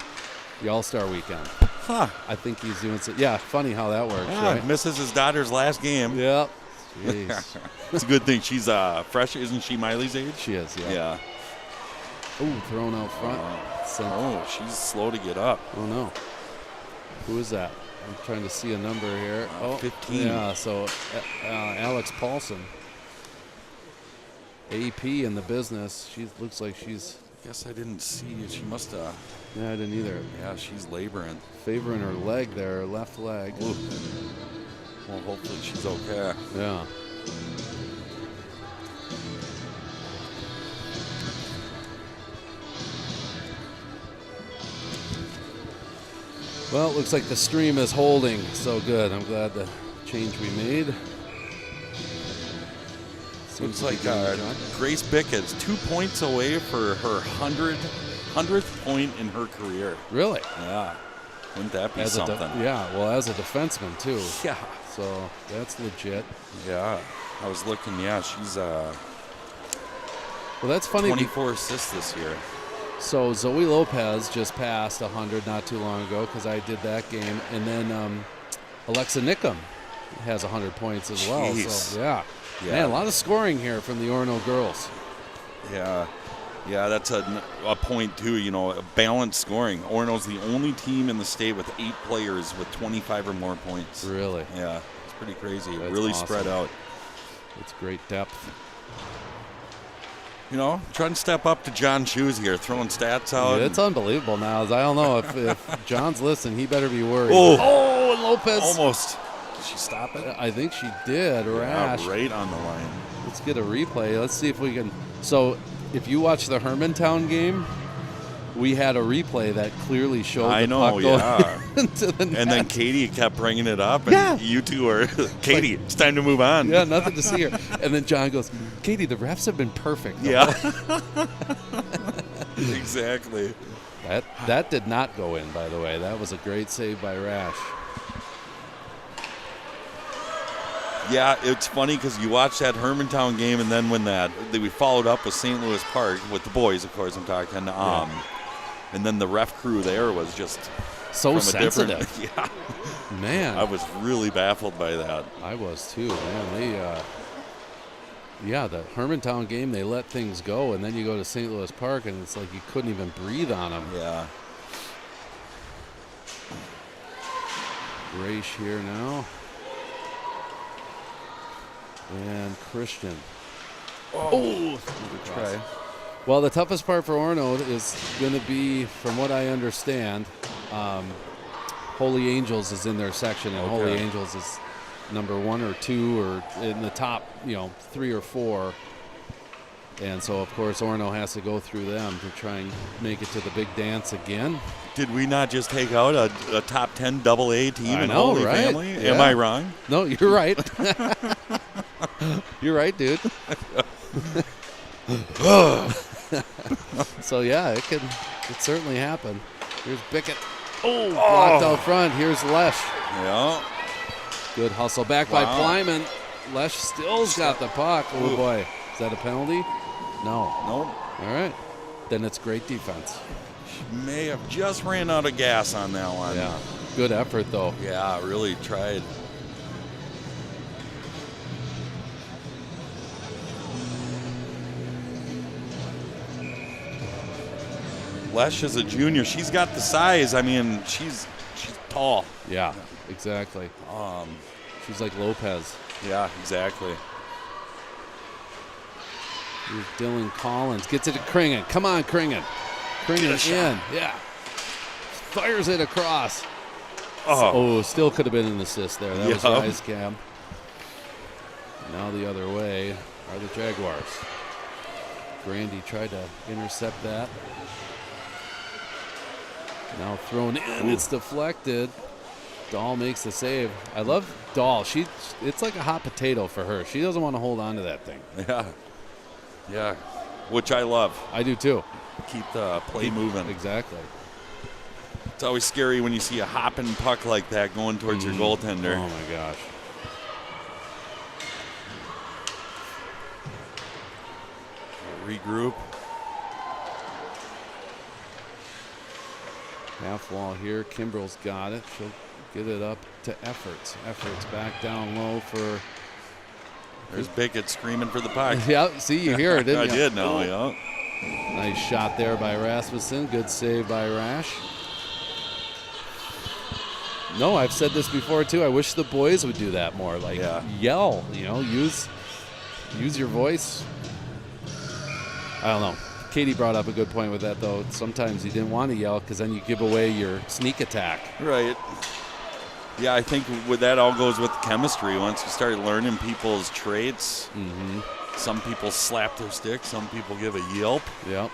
weekend. Huh. I think he's doing so. Yeah, funny how that works, right? Misses his daughter's last game. Yep. Jeez. It's a good thing she's fresh. Isn't she Miley's age? She is, yeah. Yeah. Ooh, thrown out front. She's slow to get up. Oh, no. Who is that? I'm trying to see a number here. 15. Yeah, so Alex Paulson. AP in the business. She looks like she's... Guess I didn't see. She must have... Yeah, I didn't either. Yeah, she's laboring. Favoring her leg there, her left leg. Ooh. Well, hopefully she's okay. Yeah. Well, it looks like the stream is holding. So good. I'm glad the change we made. Looks like Grace Bick is 2 points away for her 100th point in her career. Really? Yeah. Wouldn't that be something? Well, as a defenseman, too. Yeah. So that's legit. Yeah. I was looking, she's well, that's funny. 24 assists this year. So Zoe Lopez just passed 100 not too long ago because I did that game. And then Alexa Nickham has 100 points as well. So, yeah. Man, a lot of scoring here from the Orono girls. Yeah. Yeah, that's a point, too, a balanced scoring. Orono's the only team in the state with 8 players with 25 or more points. Really? Yeah, it's pretty crazy. That's really awesome. Spread out. It's great depth. Trying to step up to John Shoes here, throwing stats out. Yeah, it's unbelievable now. I don't know if John's listening, he better be worried. Oh, and Lopez. Almost. Did she stop it? I think she did. Rash. Right on the line. Let's get a replay. Let's see if we can. So, if you watch the Hermantown game, we had a replay that clearly showed the puck going into the net. And then Katie kept bringing it up, and you two are, Katie, it's time to move on. Yeah, nothing to see here. And then John goes, Katie, the refs have been perfect. Yeah. Exactly. That did not go in, by the way. That was a great save by Rash. Yeah, it's funny because you watch that Hermantown game, and then when we followed up with St. Louis Park, with the boys, of course, I'm talking, and then the ref crew there was just so sensitive. Yeah. Man. I was really baffled by that. I was too, man. The Hermantown game, they let things go, and then you go to St. Louis Park, and it's like you couldn't even breathe on them. Yeah. Raish here now. And Christian. Oh, try. Well, the toughest part for Orono is going to be, from what I understand, Holy Angels is in their section, and Holy Angels is number 1 or 2 or in the top, 3 or 4. And so, of course, Orono has to go through them to try and make it to the big dance again. Did we not just take out a top 10 AA team in Holy right? Family? Yeah. Am I wrong? No, you're right. You're right, dude. So, yeah, it could certainly happen. Here's Bickett. Oh, blocked out front. Here's Lesh. Yeah. Good hustle back by Plyman. Lesh still's got the puck. Oh, boy. Is that a penalty? No. Nope. All right. Then it's great defense. She may have just ran out of gas on that one. Yeah. Good effort, though. Yeah, really tried. Lesh is a junior. She's got the size. I mean, she's tall. Yeah, exactly. She's like Lopez. Yeah, exactly. Here's Dylan Collins. Gets it to Kringen. Come on, Kringen. Kringen in. Yeah. Fires it across. Oh, still could have been an assist there. That was Rise Cam. Now the other way are the Jaguars. Grandy tried to intercept that. Now thrown in. It's deflected. Dahl makes the save. I love Dahl. It's like a hot potato for her. She doesn't want to hold on to that thing. Yeah. Yeah. which I love. I do too. Keep the play moving. Exactly. It's always scary when you see a hopping puck like that going towards your goaltender. Oh my gosh. Regroup. Half wall here. Kimbrell's got it. She'll get it up to Efforts. Efforts back down low for. There's Bickett screaming for the puck. Yeah, see, you hear it, didn't you? I did know, yeah. Nice shot there by Rasmussen. Good save by Rash. No, I've said this before too. I wish the boys would do that more. Like yell, use your voice. I don't know. Katie brought up a good point with that though. Sometimes you didn't want to yell because then you give away your sneak attack. Right. Yeah, I think with that all goes with chemistry. Once you start learning people's traits, some people slap their stick, some people give a yelp. Yep.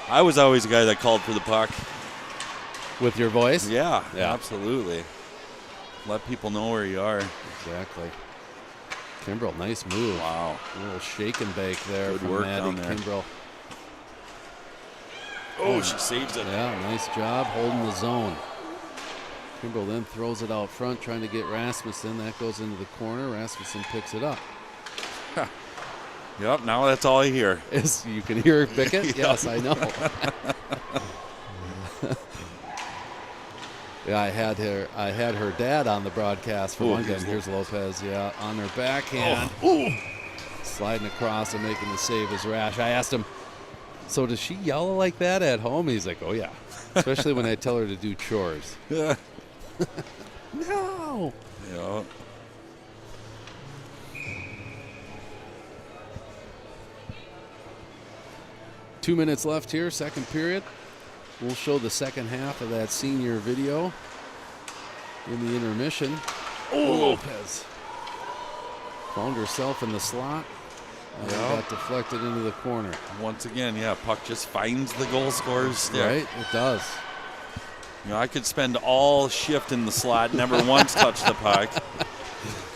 I was always a guy that called for the puck. With your voice? Yeah, absolutely. Let people know where you are. Exactly. Kimbrell, nice move. Wow. A little shake and bake there Good from work Maddie down there. Kimbrell. Oh, she saves it. Yeah, nice job holding the zone. Kimbrell then throws it out front, trying to get Rasmussen. That goes into the corner. Rasmussen picks it up. Yep, now that's all I hear. You can hear Bickett? Yes, I know. Yeah, I had her dad on the broadcast for one game. Here's Lopez, on her backhand. Sliding across and making the save is Rash. I asked him, so does she yell like that at home? He's like, oh yeah. Especially when I tell her to do chores. No. Yeah. Two minutes left here, second period. We'll show the second half of that senior video in the intermission. Lopez found herself in the slot. And got deflected into the corner. Once again, puck just finds the goal scorer's stick. Right, it does. I could spend all shift in the slot, never once touch the puck.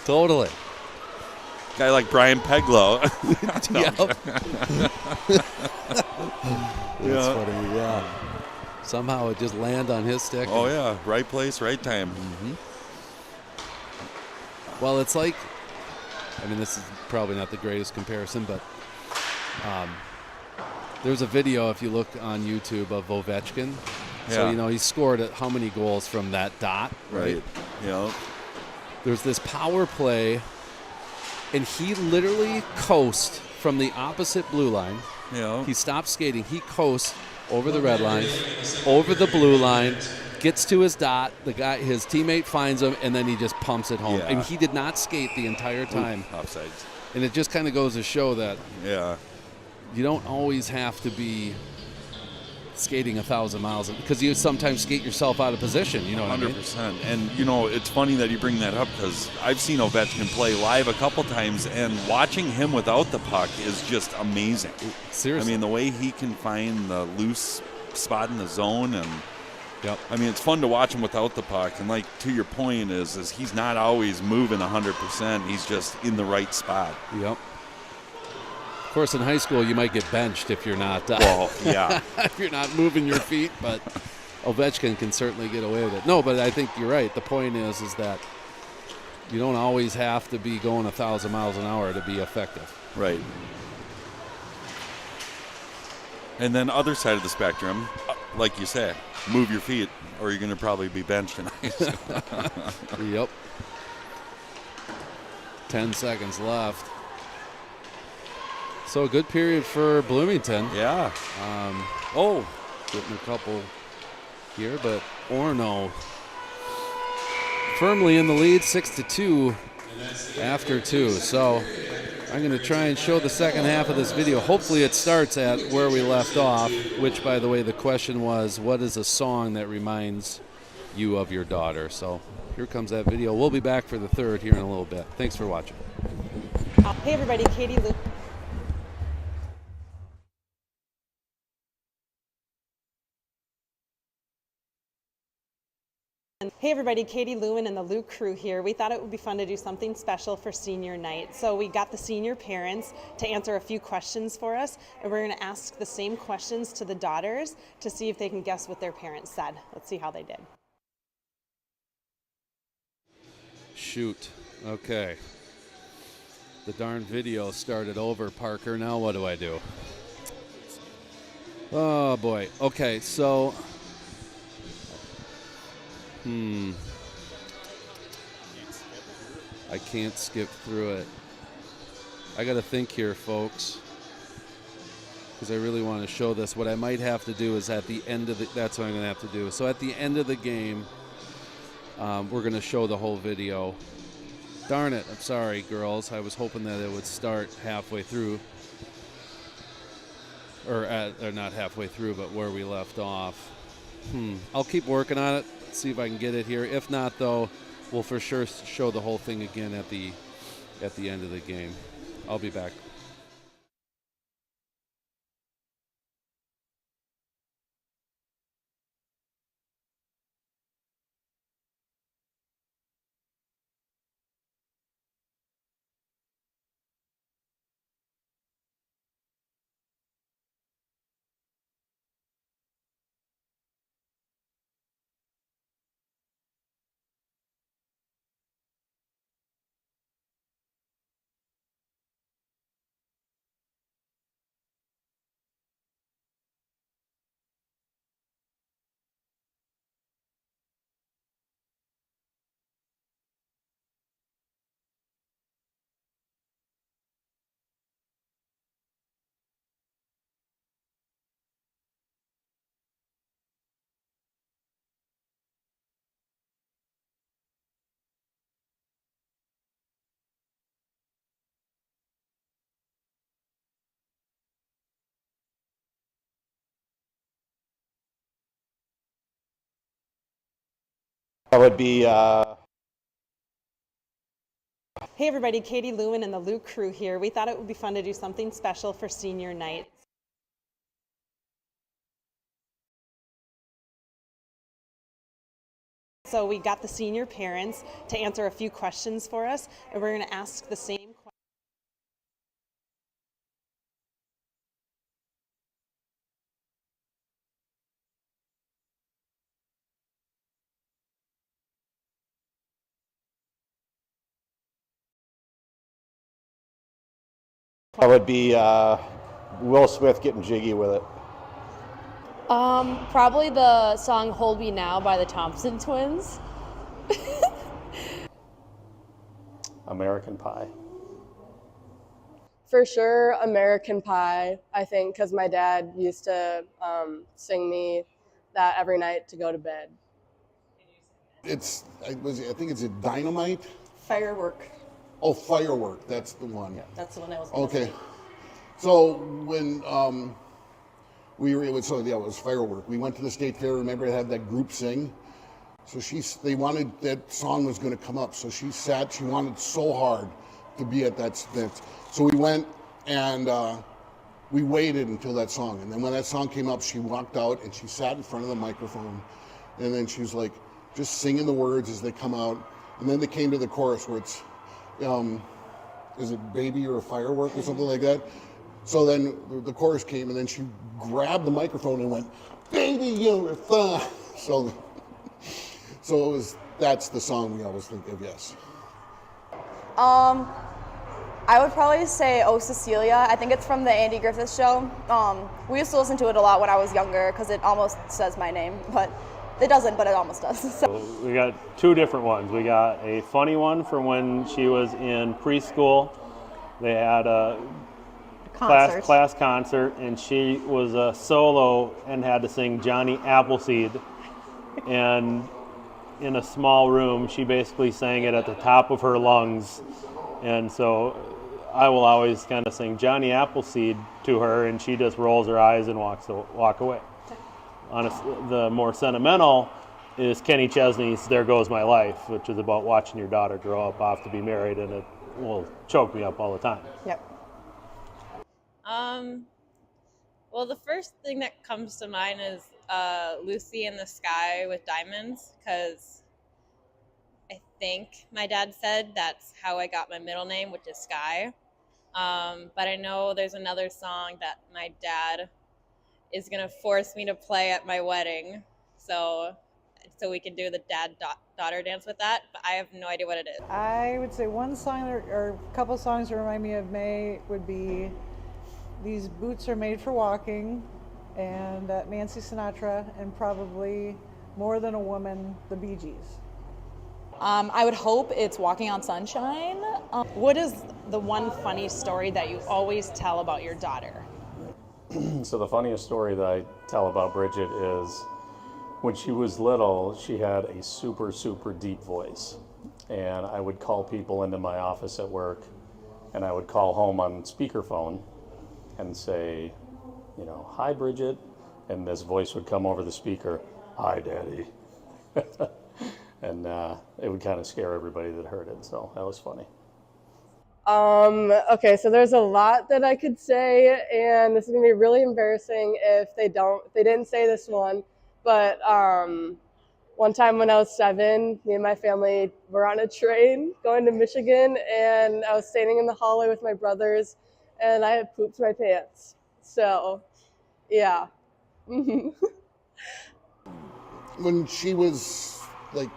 Totally. Guy like Brian Peglow. That's funny, Somehow it just landed on his stick. Oh, yeah. Right place, right time. Well, it's like, this is probably not the greatest comparison, but there's a video, if you look on YouTube, of Ovechkin. So, he scored how many goals from that dot, right? Yeah. There's this power play, and he literally coasted from the opposite blue line. Yeah. He stopped skating. He coasts over the red line, over the blue line, gets to his dot. His teammate finds him, and then he just pumps it home. And he did not skate the entire time. Offsides. And it just kind of goes to show that you don't always have to be skating 1,000 miles because you sometimes skate yourself out of position. You know what 100%. I mean? And, it's funny that you bring that up because I've seen Ovechkin play live a couple times, and watching him without the puck is just amazing. Seriously. The way he can find the loose spot in the zone and it's fun to watch him without the puck. And like to your point is he's not always moving 100%. He's just in the right spot. Yep. Of course, in high school, you might get benched if you're not. If you're not moving your feet, but Ovechkin can certainly get away with it. No, but I think you're right. The point is that you don't always have to be going 1,000 miles an hour to be effective. Right. And then other side of the spectrum, like you said, move your feet, or you're going to probably be benched tonight. Yep. 10 seconds left. So a good period for Bloomington. Yeah. Getting a couple here, but Orono firmly in the lead, 6-2 after 2. So I'm going to try and show the second half of this video. Hopefully it starts at where we left off, which, by the way, the question was, what is a song that reminds you of your daughter? So here comes that video. We'll be back for the third here in a little bit. Thanks for watching. Hey, everybody. Katie Lewin. Hey everybody, Katie Lewin and the LewCrew here. We thought it would be fun to do something special for senior night. So we got the senior parents to answer a few questions for us, and we're going to ask the same questions to the daughters to see if they can guess what their parents said. Let's see how they did. Shoot. Okay. The darn video started over, Parker. Now what do I do? Oh boy. Okay, so I can't skip through it. I got to think here, folks, because I really want to show this. What I might have to do is at the end of that's what I'm going to have to do. So at the end of the game, we're going to show the whole video. Darn it. I'm sorry, girls. I was hoping that it would start halfway through. Or not halfway through, but where we left off. I'll keep working on it, see if I can get it here. If not, though, we'll for sure show the whole thing again at the end of the game. I'll be back. That would be. Hey everybody, Katie Lewin and the LewCrew here. We thought it would be fun to do something special for senior night. So we got the senior parents to answer a few questions for us, and we're going to ask the same questions. That would be Will Smith getting jiggy with it. Probably the song "Hold Me Now" by the Thompson Twins. American Pie. For sure, American Pie, I think, because my dad used to sing me that every night to go to bed. I think it's a Dynamite. Firework. Oh, Firework. That's the one. Yeah, that's the one I was going to Okay. say. So when we were, it was Firework. We went to the state fair. Remember, it had that group sing. So they wanted that song was going to come up. So she wanted so hard to be at that. So we went and we waited until that song. And then when that song came up, she walked out and she sat in front of the microphone. And then she was like, just singing the words as they come out. And then they came to the chorus where it's, is it Baby or a Firework or something like that? So then the chorus came and then she grabbed the microphone and went, Baby, you're a fire. So that's the song we always think of, yes. I would probably say "Oh Cecilia." I think it's from the Andy Griffith Show. We used to listen to it a lot when I was younger because it almost says my name, but it doesn't, but it almost does. So we got two different ones. We got a funny one from when she was in preschool. They had a class concert, and she was a solo and had to sing Johnny Appleseed. And in a small room, she basically sang it at the top of her lungs. And so I will always kind of sing Johnny Appleseed to her, and she just rolls her eyes and walk away. The more sentimental is Kenny Chesney's "There Goes My Life," which is about watching your daughter grow up off to be married, and it will choke me up all the time. Yep. Well, the first thing that comes to mind is Lucy in the Sky with Diamonds, because think my dad said that's how I got my middle name, which is Sky. But I know there's another song that my dad is going to force me to play at my wedding. So we can do the dad-daughter dance with that, but I have no idea what it is. I would say one song or a couple songs that remind me of May would be These Boots Are Made for Walking and Nancy Sinatra, and probably More Than a Woman, the Bee Gees. I would hope it's Walking on Sunshine. What is the one funny story that you always tell about your daughter? So the funniest story that I tell about Bridget is when she was little, she had a super, super deep voice. And I would call people into my office at work, and I would call home on speakerphone and say, you know, "Hi, Bridget." And this voice would come over the speaker, "Hi, Daddy." And it would kind of scare everybody that heard it. So that was funny. Okay, so there's a lot that I could say, and this is gonna be really embarrassing if they didn't say this one. But one time when I was 7, me and my family were on a train going to Michigan, and I was standing in the hallway with my brothers, and I had pooped my pants. So, yeah. When she was like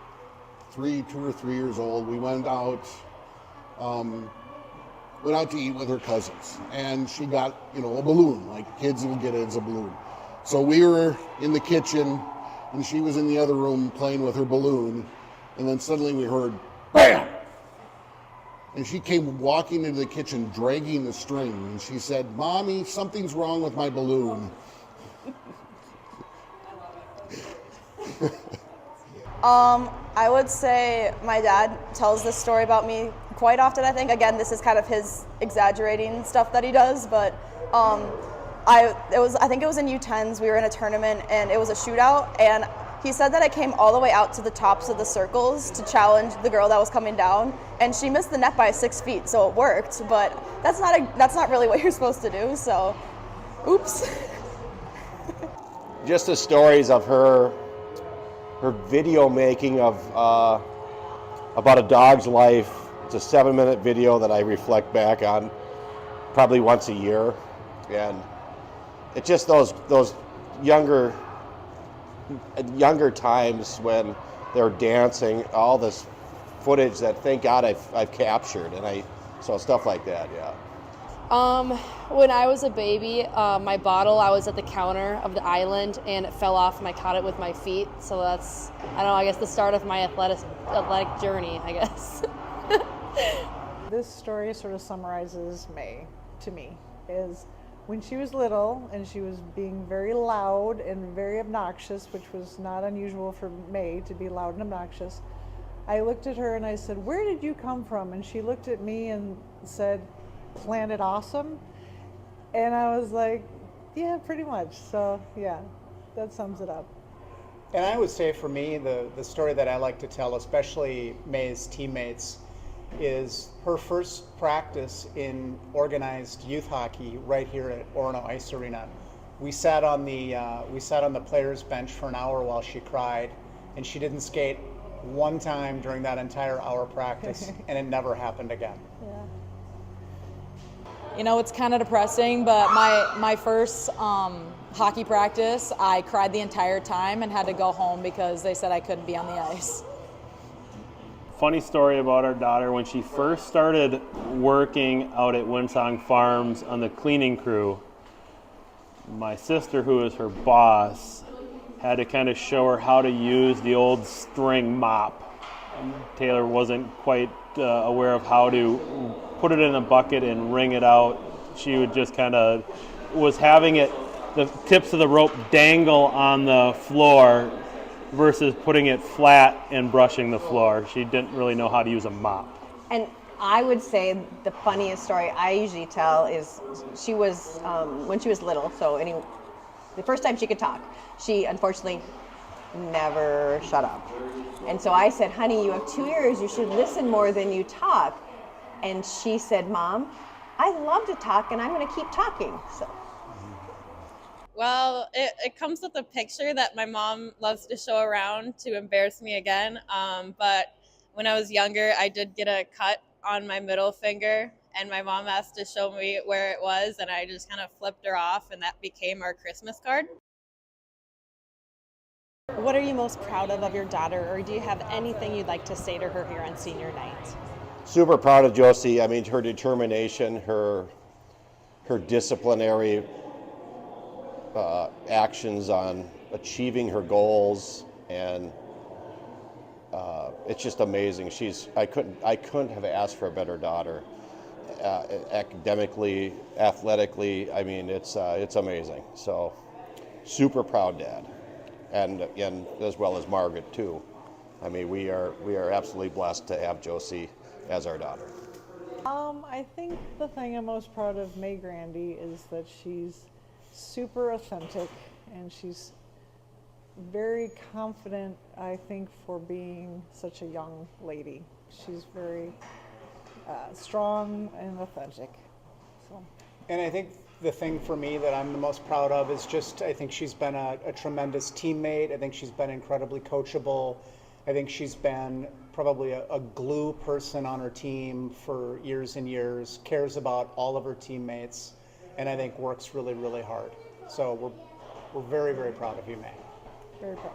2 or 3 years old, we went out to eat with her cousins, and she got, a balloon, like kids will get it as a balloon. So we were in the kitchen, and she was in the other room playing with her balloon, and then suddenly we heard, BAM! And she came walking into the kitchen, dragging the string, and she said, "Mommy, something's wrong with my balloon." I would say my dad tells this story about me quite often, I think. Again, this is kind of his exaggerating stuff that he does, but I think it was in U10s. We were in a tournament, and it was a shootout, and he said that I came all the way out to the tops of the circles to challenge the girl that was coming down, and she missed the net by 6 feet, so it worked, but that's not really what you're supposed to do, so oops. Just the stories of her video making of about a dog's life. It's a 7-minute video that I reflect back on probably once a year, and it's just those younger times when they're dancing, all this footage that thank God I've captured, and so stuff like that, yeah. When I was a baby, my bottle, I was at the counter of the island and it fell off and I caught it with my feet. So that's, I guess the start of my athletic journey, I guess. This story sort of summarizes May to me, is when she was little and she was being very loud and very obnoxious, which was not unusual for May to be loud and obnoxious. I looked at her and I said, "Where did you come from?" And she looked at me and said, "Planet Awesome." And I was like, yeah, pretty much. So yeah, that sums it up. And I would say for me, the story that I like to tell, especially May's teammates, is her first practice in organized youth hockey right here at Orono Ice Arena. We sat on the players' bench for an hour while she cried, and she didn't skate one time during that entire hour practice, and it never happened again. Yeah. It's kind of depressing, but my first hockey practice, I cried the entire time and had to go home because they said I couldn't be on the ice. Funny story about our daughter, when she first started working out at Winsong Farms on the cleaning crew, my sister, who is her boss, had to kind of show her how to use the old string mop. Taylor wasn't quite aware of how to put it in a bucket and wring it out. She would just was having the tips of the rope dangle on the floor versus putting it flat and brushing the floor. She didn't really know how to use a mop. And I would say the funniest story I usually tell is she was, when she was little, the first time she could talk, she unfortunately never shut up. And so I said, "Honey, you have 2 ears, you should listen more than you talk." And she said, "Mom, I love to talk and I'm going to keep talking." So. Well, it comes with a picture that my mom loves to show around to embarrass me again. But when I was younger, I did get a cut on my middle finger, and my mom asked to show me where it was, and I just kind of flipped her off, and that became our Christmas card. What are you most proud of your daughter, or do you have anything you'd like to say to her here on senior night? Super proud of Josie. I mean, her determination, her disciplinary actions on achieving her goals, and it's just amazing. I couldn't have asked for a better daughter. Academically, athletically, I mean, it's amazing. So, super proud dad, and as well as Margaret too. I mean, we are absolutely blessed to have Josie as our daughter. I think the thing I'm most proud of May Grandy is that she's super authentic, and she's very confident, I think, for being such a young lady. She's very strong and authentic. So. And I think the thing for me that I'm the most proud of is just, I think she's been a tremendous teammate. I think she's been incredibly coachable. I think she's been probably a glue person on her team for years and years, cares about all of her teammates, and I think works really, really hard. So we're very, very proud of you, May. Very proud.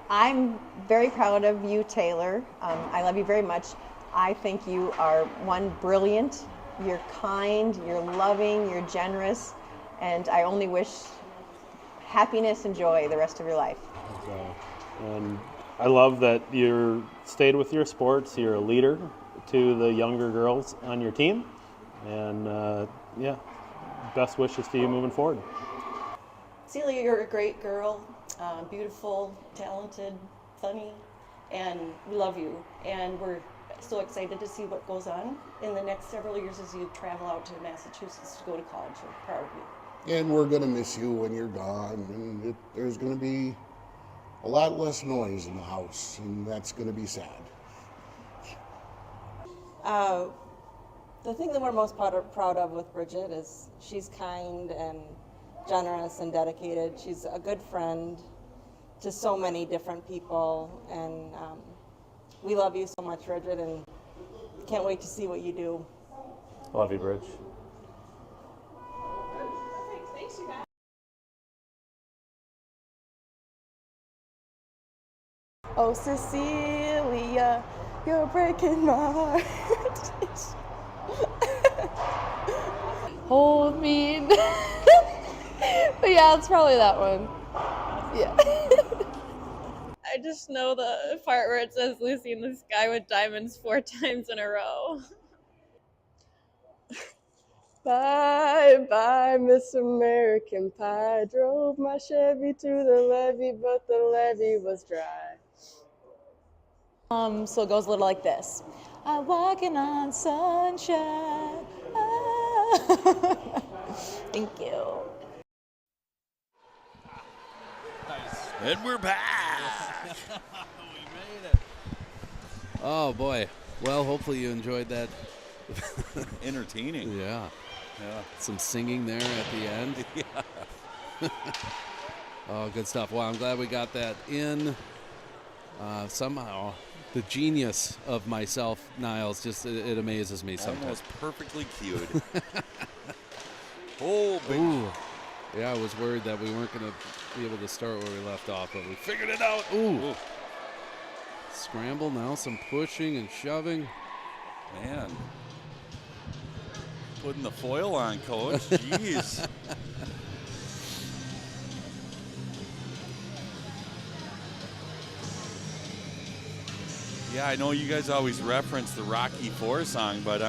I'm very proud of you, Taylor. I love you very much. I think you are one, brilliant, you're kind, you're loving, you're generous, and I only wish happiness and joy the rest of your life. And I love that you stayed with your sports. You're a leader to the younger girls on your team. And yeah, best wishes to you moving forward. Celia, you're a great girl, beautiful, talented, funny, and we love you. And we're so excited to see what goes on in the next several years as you travel out to Massachusetts to go to college. We're proud of you. And we're going to miss you when you're gone. And there's going to be a lot less noise in the house, and that's going to be sad. The thing that we're most proud of with Bridget is she's kind and generous and dedicated. She's a good friend to so many different people, and we love you so much, Bridget, and can't wait to see what you do. Love you, Bridge. Thanks, you guys. Oh, Cecilia, you're breaking my heart. Hold me. But yeah, it's probably that one. Yeah. I just know the part where it says Lucy in the Sky with Diamonds 4 times in a row. Bye, bye, Miss American Pie. Drove my Chevy to the levee, but the levee was dry. So it goes a little like this. I'm walking on sunshine. Thank you. And we're back. We made it. Oh boy. Well, hopefully you enjoyed that. Entertaining. Yeah. Yeah. Some singing there at the end. Yeah. Oh, good stuff. Well, I'm glad we got that in. Somehow, the genius of myself, Niles, just it amazes me sometimes. Almost perfectly cued. Oh, big. Ooh. Yeah, I was worried that we weren't going to be able to start where we left off, but we figured it out. Ooh. Scramble now, some pushing and shoving. Man. Putting the foil on, Coach. Jeez. Yeah, I know you guys always reference the Rocky IV song, but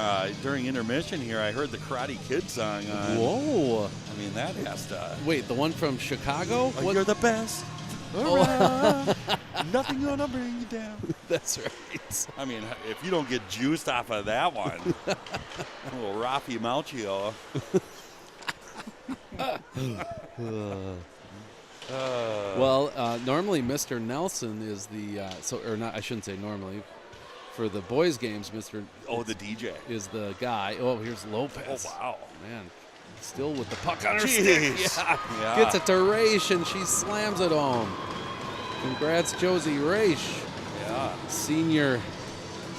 during intermission here, I heard the Karate Kid song on. Whoa. I mean, that has to... Wait, the one from Chicago? Oh, you're the best. Oh. Nothing gonna bring you down. That's right. I mean, if you don't get juiced off of that one, little Rafi Malchio. Well, normally Mr. Nelson is the I shouldn't say normally. For the boys' games, Mr. The DJ is the guy. Oh, here's Lopez. Oh wow, man, still with the puck on her stick. Yeah. Gets it to Raish and she slams it home. Congrats, Josie Raish. Yeah, senior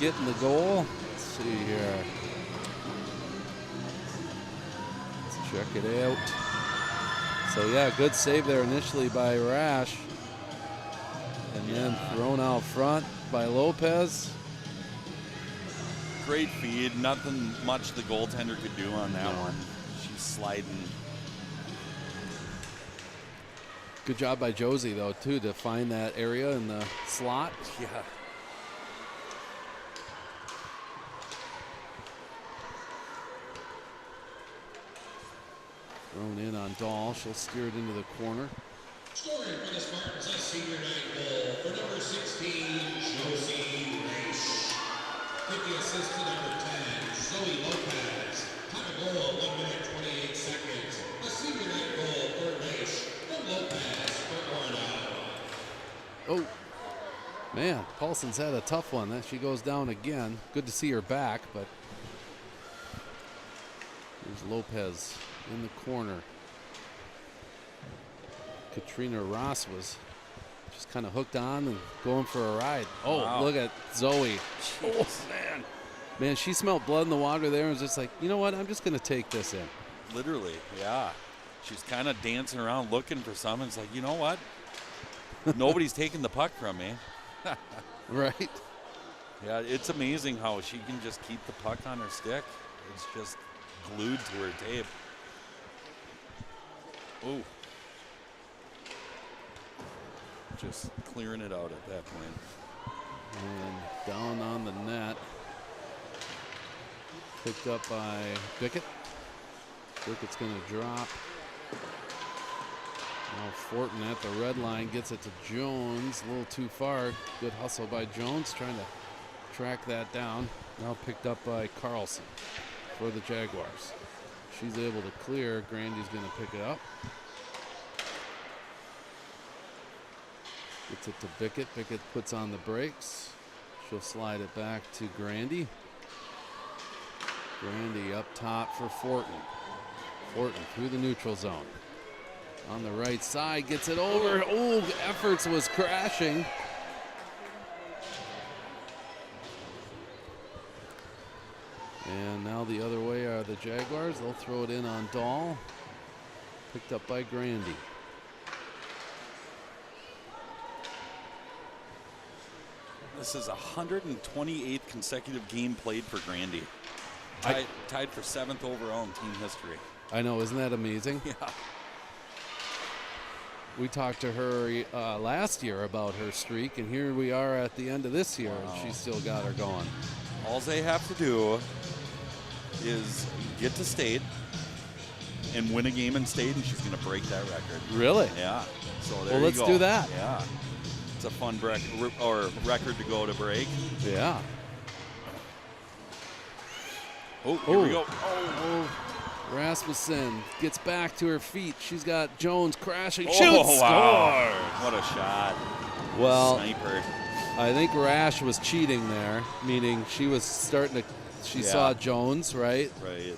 get in the goal. Let's see here. Let's check it out. So yeah, good save there initially by Rash. And then thrown out front by Lopez. Great feed. Nothing much the goaltender could do on that one. She's sliding. Good job by Josie, though, too, to find that area in the slot. Yeah. Thrown in on Dahl. She'll steer it into the corner. Scoring for the Spartans, a senior night goal for number 16, Josie Raish. With the assist to number 10, Zoe Lopez. Time of goal, 1 minute 28 seconds. A senior night goal for Raish from Lopez for Orono. Oh, man, Paulson's had a tough one. She goes down again. Good to see her back, but here's Lopez in the corner. Katrina Ross was just kind of hooked on and going for a ride. Oh, wow. Look at Zoe. Jeez. Oh, man. Man, she smelled blood in the water there and was just like, you know what? I'm just going to take this in. Literally, yeah. She's kind of dancing around looking for something. It's like, you know what? Nobody's taking the puck from me. Right. Yeah, it's amazing how she can just keep the puck on her stick. It's just glued to her tape. Ooh. Just clearing it out at that point. And down on the net. Picked up by Bickett. Bickett's going to drop. Now Fortin at the red line gets it to Jones. A little too far. Good hustle by Jones trying to track that down. Now picked up by Carlson for the Jaguars. She's able to clear. Grandy's going to pick it up. Gets it to Bickett. Bickett puts on the brakes. She'll slide it back to Grandy. Grandy up top for Fortin. Fortin through the neutral zone. On the right side, gets it over. Oh, Efforts was crashing. And now the other way are the Jaguars. They'll throw it in on Dahl. Picked up by Grandy. This is 128th consecutive game played for Grandy. Tied for 7th overall in team history. I know, isn't that amazing? Yeah. We talked to her last year about her streak, and here we are at the end of this year, and she's still got her going. All they have to do is get to state and win a game in state, and she's going to break that record. Really? Yeah. So there well, you let's go. do that. Yeah. It's a fun record to go to break. Yeah. Oh, here we go. Oh, Rasmussen gets back to her feet. She's got Jones crashing. Oh, Shoots! wow. Scores! What a shot. Well, Sniper. I think Rash was cheating there, meaning she was starting to, she saw Jones, right? Right.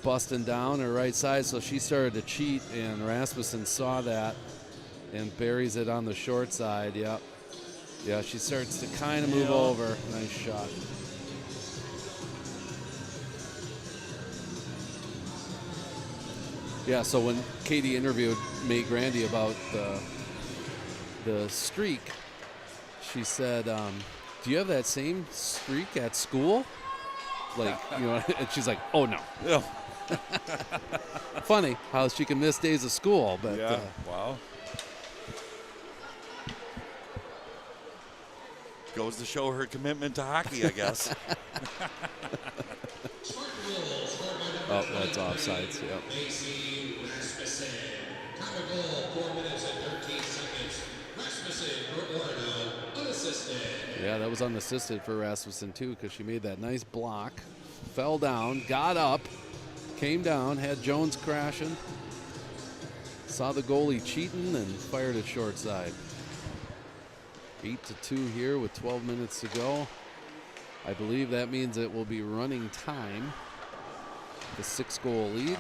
Busting down her right side, so she started to cheat, and Rasmussen saw that and buries it on the short side. Yep. Yeah, she starts to kind of move over. Nice shot. Yeah, so when Katie interviewed May Grandy about the streak, she said, do you have that same streak at school? Like, you know, and she's like, oh, no. Yeah. Funny how she can miss days of school, but yeah. Wow. Goes to show her commitment to hockey, I guess. Oh, that's offsides, yep. Macy Rasmussen. Time of goal, 4 minutes and 13 seconds. Rasmussen for Orono, unassisted. Yeah, that was unassisted for Rasmussen, too, because she made that nice block. Fell down, got up, came down, had Jones crashing. Saw the goalie cheating and fired it short side. 8-2 here with 12 minutes to go. I believe that means it will be running time. The 6-goal lead.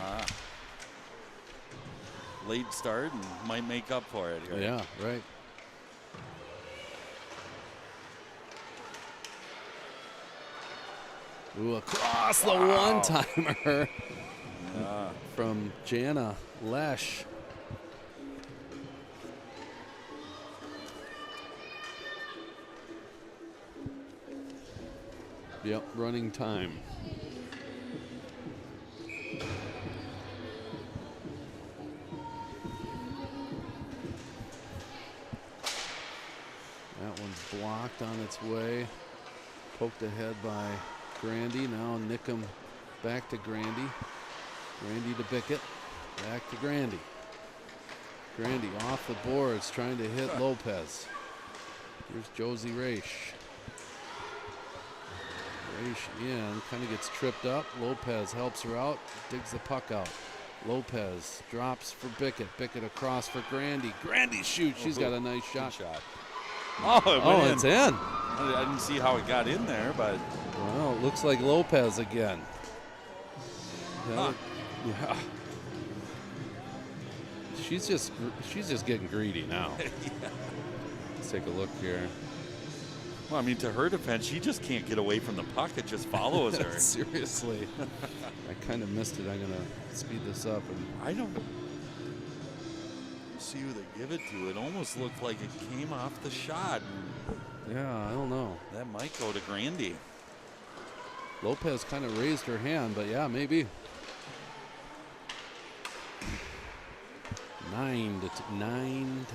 Late start and might make up for it here. Yeah, right. Ooh, across the one-timer from Jana Lesh. Yep, running time. That one's blocked on its way. Poked ahead by Grandy. Now Nickham back to Grandy. Grandy to Bickett. Back to Grandy. Grandy off the boards trying to hit Lopez. Here's Josie Raish. Raish in, kind of gets tripped up. Lopez helps her out, digs the puck out. Lopez drops for Bickett. Bickett across for Grandy. Grandy shoots. She's got a nice shot. Oh, It's in. I didn't see how it got in there, but. Well, it looks like Lopez again. Yeah. She's just getting greedy now. Let's take a look here. Well, I mean, to her defense, she just can't get away from the puck. It just follows her. Seriously. I kind of missed it. I'm going to speed this up. And I don't see who they give it to. It almost looked like it came off the shot. Yeah, I don't know. That might go to Grandy. Lopez kind of raised her hand, but yeah, maybe. 9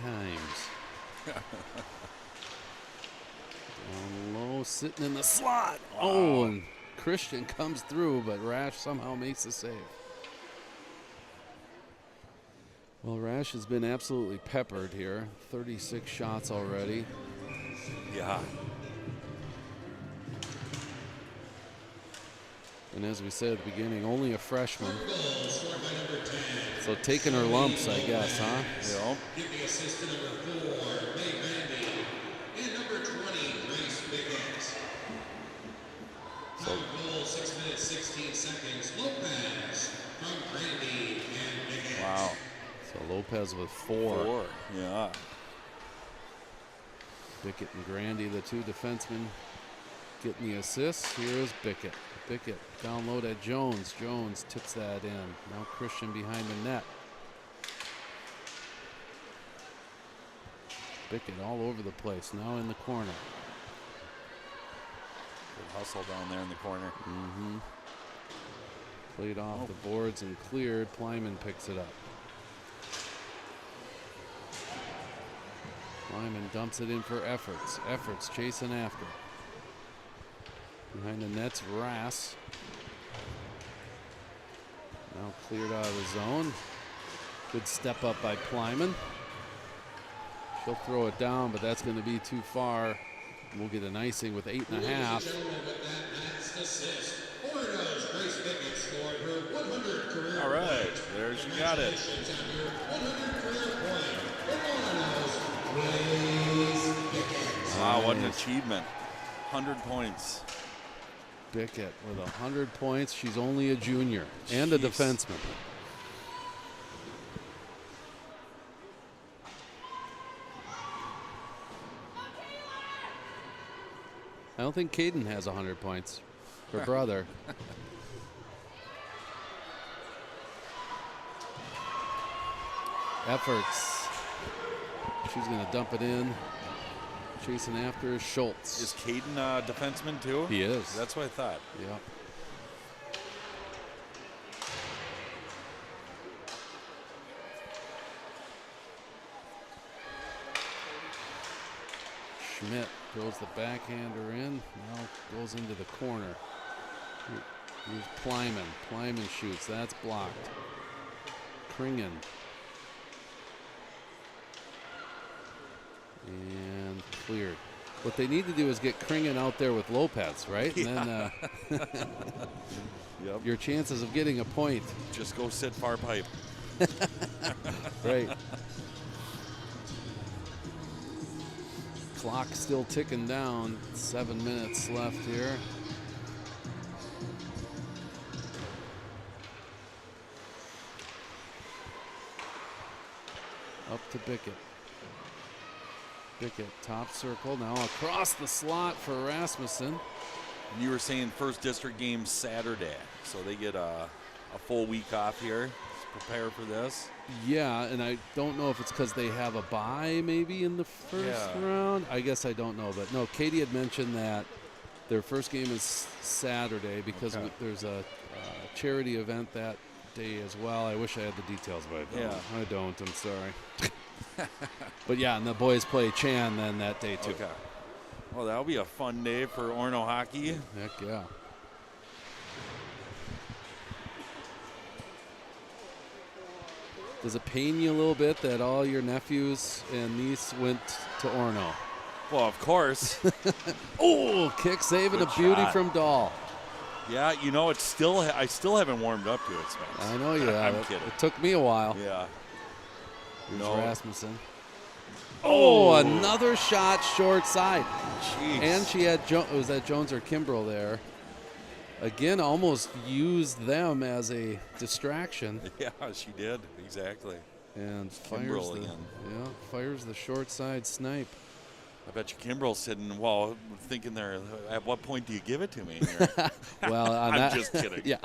times. Down low, sitting in the slot. Wow. Oh, and Christian comes through, but Rash somehow makes the save. Well, Rash has been absolutely peppered here. 36 shots already. Yeah. And as we said at the beginning, only a freshman. So taking her lumps, I guess, huh? Yeah. Give the assist to number 4, May Grandy, and number 20, Grace Bickett. Time of goal, 6 minutes, 16 seconds. Lopez from Grandy and Bickett. Wow. So Lopez with 4. Yeah. Bickett and Grandy, the two defensemen, getting the assists. Here is Bickett. Bickett down low to Jones. Jones tips that in. Now Christian behind the net. Bickett all over the place. Now in the corner. Good hustle down there in the corner. Mm-hmm. Played off the boards and cleared. Plyman picks it up. Lyman dumps it in for Efforts. Efforts chasing after. Behind the net's Rass. Now cleared out of the zone. Good step up by Plyman. She'll throw it down, but that's going to be too far. We'll get an icing with 8.5. All right, there she got it. Wow, what an achievement. 100 points. Bickett with 100 points. She's only a junior and a defenseman. I don't think Caden has 100 points. Her brother. Efforts. She's going to dump it in. Chasing after is Schultz. Is Caden a defenseman too? He is. That's what I thought. Yep. Schmidt throws the backhander in. Now goes into the corner. Here's Plyman. Plyman shoots. That's blocked. Kringen. And cleared. What they need to do is get Kringen out there with Lopez, right? Yeah. And then Yep. your chances of getting a point. Just go sit far pipe. Right. Clock still ticking down. 7 minutes left here. Up to Bickett. Bickett, top circle, now across the slot for Rasmussen. You were saying first district game Saturday, so they get a full week off here to prepare for this. Yeah, and I don't know if it's because they have a bye maybe in the first round. I guess I don't know. But no, Katie had mentioned that their first game is Saturday because there's a charity event that day as well. I wish I had the details, but I don't. I don't. I'm sorry. But yeah, and the boys play Chan then that day too. Okay. Well, that'll be a fun day for Orono hockey. Heck yeah. Does it pain you a little bit that all your nephews and niece went to Orono? Well, of course. Oh, kick save and a beauty from Dahl. Yeah, you know, it's still I still haven't warmed up to it, Spence. I know you have. I'm kidding. It took me a while. Yeah. Here's Rasmussen. Oh, another shot short side. Jeez. And she had, was that Jones or Kimbrell there? Again, almost used them as a distraction. Yeah, she did. Exactly. And Kimbrell fires again. fires the short side snipe. I bet you Kimbrell's sitting, thinking there, at what point do you give it to me? Well, on I'm that, just kidding. Yeah,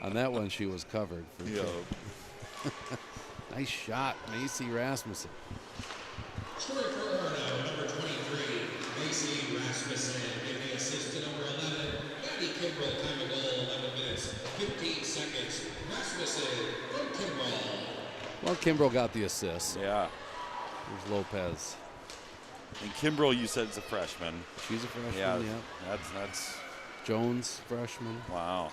on that one she was covered. For sure. Nice shot, Macy Rasmussen. Scoring for Orono, number 23, Macy Rasmussen. Giving the assist to number 11, Maddie Kimbrell. Time of goal, 11 minutes, 15 seconds. Rasmussen from Kimbrell. Well, Kimbrell got the assist. Yeah. There's Lopez. And Kimbrell, you said, is a freshman. She's a freshman, yeah. That's Jones, freshman. Wow.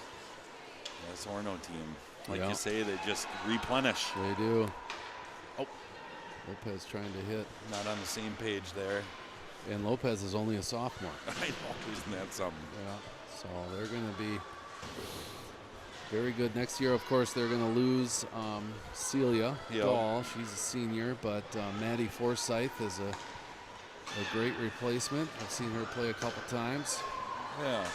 This Orono team, like you say, they just replenish. They do. Oh, Lopez trying to hit. Not on the same page there. And Lopez is only a sophomore. I know, isn't that something? Yeah, so they're going to be very good. Next year, of course, they're going to lose Celia Dahl. She's a senior, but Maddie Forsyth is a great replacement. I've seen her play a couple times. Yeah.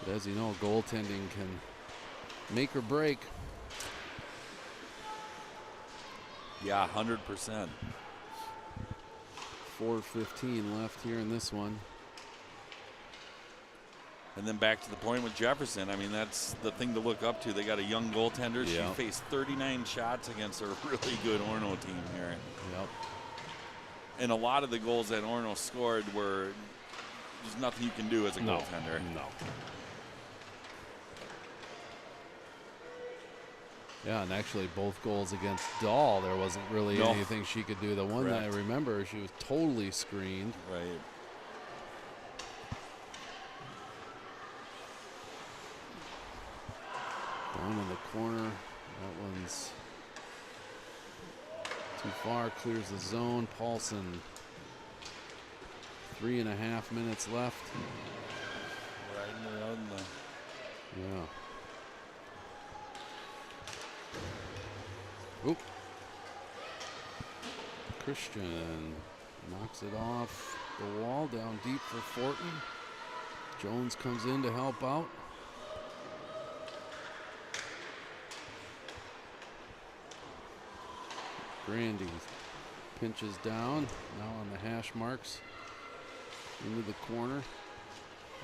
But as you know, goaltending can make or break. Yeah, 100%. 4:15 left here in this one. And then back to the point with Jefferson. I mean, that's the thing to look up to. They got a young goaltender. Yeah. She faced 39 shots against a really good Orono team here. Yep. And a lot of the goals that Orono scored were there's nothing you can do as a goaltender. No. Yeah, and actually both goals against Dahl, there wasn't really anything she could do. The one that I remember, she was totally screened. Right. Down in the corner. That one's too far. Clears the zone. Paulson. 3.5 minutes left. Riding around the... Yeah. Oop. Christian knocks it off the wall, down deep for Fortin. Jones comes in to help out. Grandy pinches down, now on the hash marks, into the corner.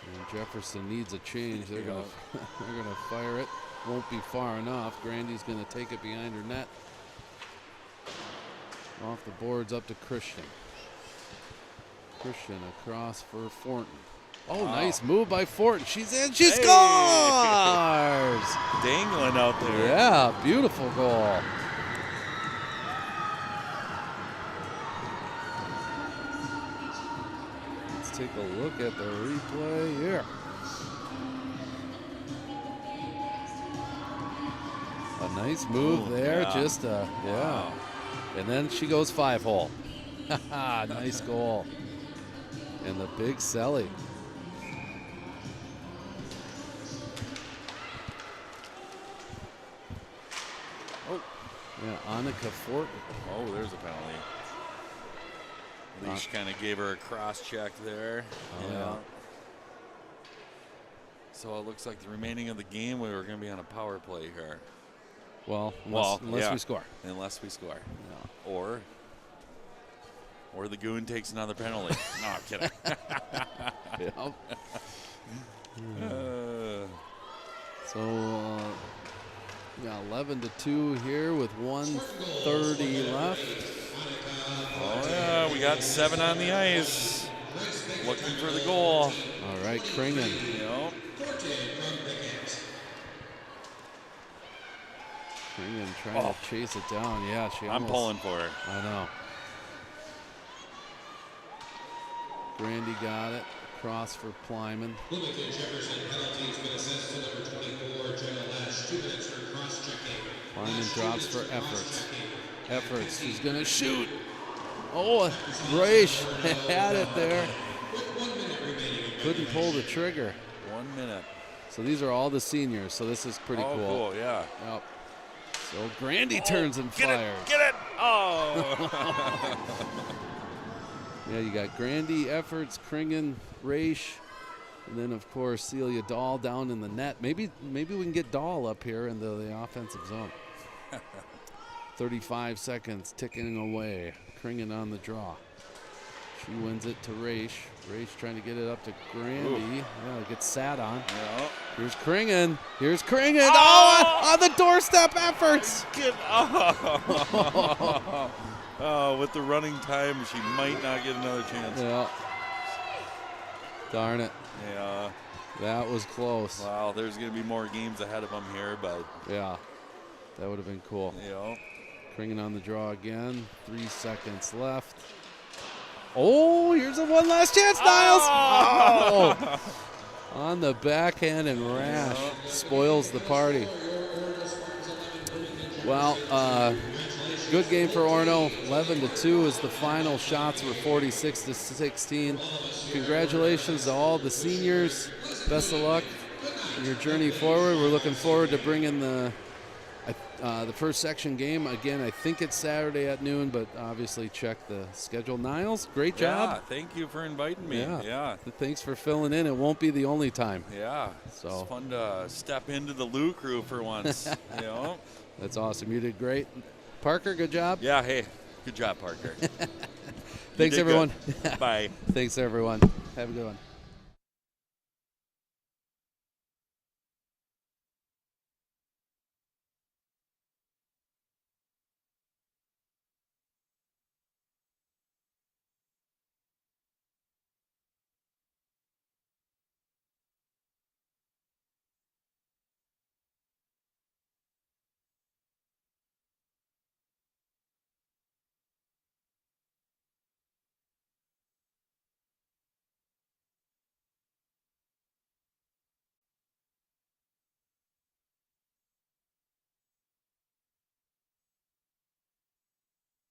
And Jefferson needs a change. They're gonna fire it. Won't be far enough. Grandy's gonna take it behind her net. Off the boards up to Christian. Christian across for Fortin. Oh, nice move by Fortin. She's in. She scores! Dangling out there. Yeah, beautiful goal. Let's take a look at the replay here. A nice move there. Yeah. Just, Wow. And then she goes 5-hole. Nice goal. And the big Selly. Oh. Yeah, Annika Fortin. Oh, there's a penalty. Leash kind of gave her a cross check there. Oh, yeah. So it looks like the remaining of the game, we were going to be on a power play here. Well, unless we score. Unless we score. Yeah. Or Or the goon takes another penalty. No, I'm kidding. Yep. So we got 11-2 here with 1:30 left. Oh yeah, we got 7 on the ice. Looking for the goal. All right, Kringen. Yep. Kringen trying to chase it down. Yeah, I'm pulling for her. I know. Grandy got it. Cross for Plyman. Bloomington, Jefferson, penalty's been assessed to number 24, Jenna Lash. 2 minutes for cross-checking. Plyman drops for Efforts. Efforts, she's going to shoot. Oh, Raish had it there. Couldn't pull the trigger. 1 minute. So these are all the seniors, so this is pretty cool. Cool, yeah. Yep. So Grandy turns and fires. Get it! Oh! Yeah, you got Grandy, Efforts, Kringen, Raish, and then of course Celia Dahl down in the net. Maybe we can get Dahl up here in the offensive zone. 35 seconds ticking away. Kringen on the draw. She wins it to Raish. Raish trying to get it up to Grandy. Ooh. Yeah, it gets sat on. Yep. Here's Kringen. Here's Kringen. Oh, on the doorstep, Efforts. Oh, with the running time, she might not get another chance. Yeah. Darn it. Yeah. That was close. Wow, there's going to be more games ahead of them here, but. Yeah. That would have been cool. Yeah. Kringen on the draw again. 3 seconds left. Oh, here's a one last chance, Niles. Oh. On the backhand and Rash spoils the party. Well, good game for Orono. 11-2 is the final. Shots were 46-16. Congratulations to all the seniors. Best of luck in your journey forward. We're looking forward to bringing the first section game. Again, I think it's Saturday at noon, but obviously check the schedule. Niles, great job. Yeah, thank you for inviting me. Yeah. Thanks for filling in. It won't be the only time. Yeah. So it's fun to step into the LewCrew for once. You know? That's awesome. You did great. Parker, good job. Yeah, hey, good job, Parker. Thanks, everyone. Bye. Thanks, everyone. Have a good one.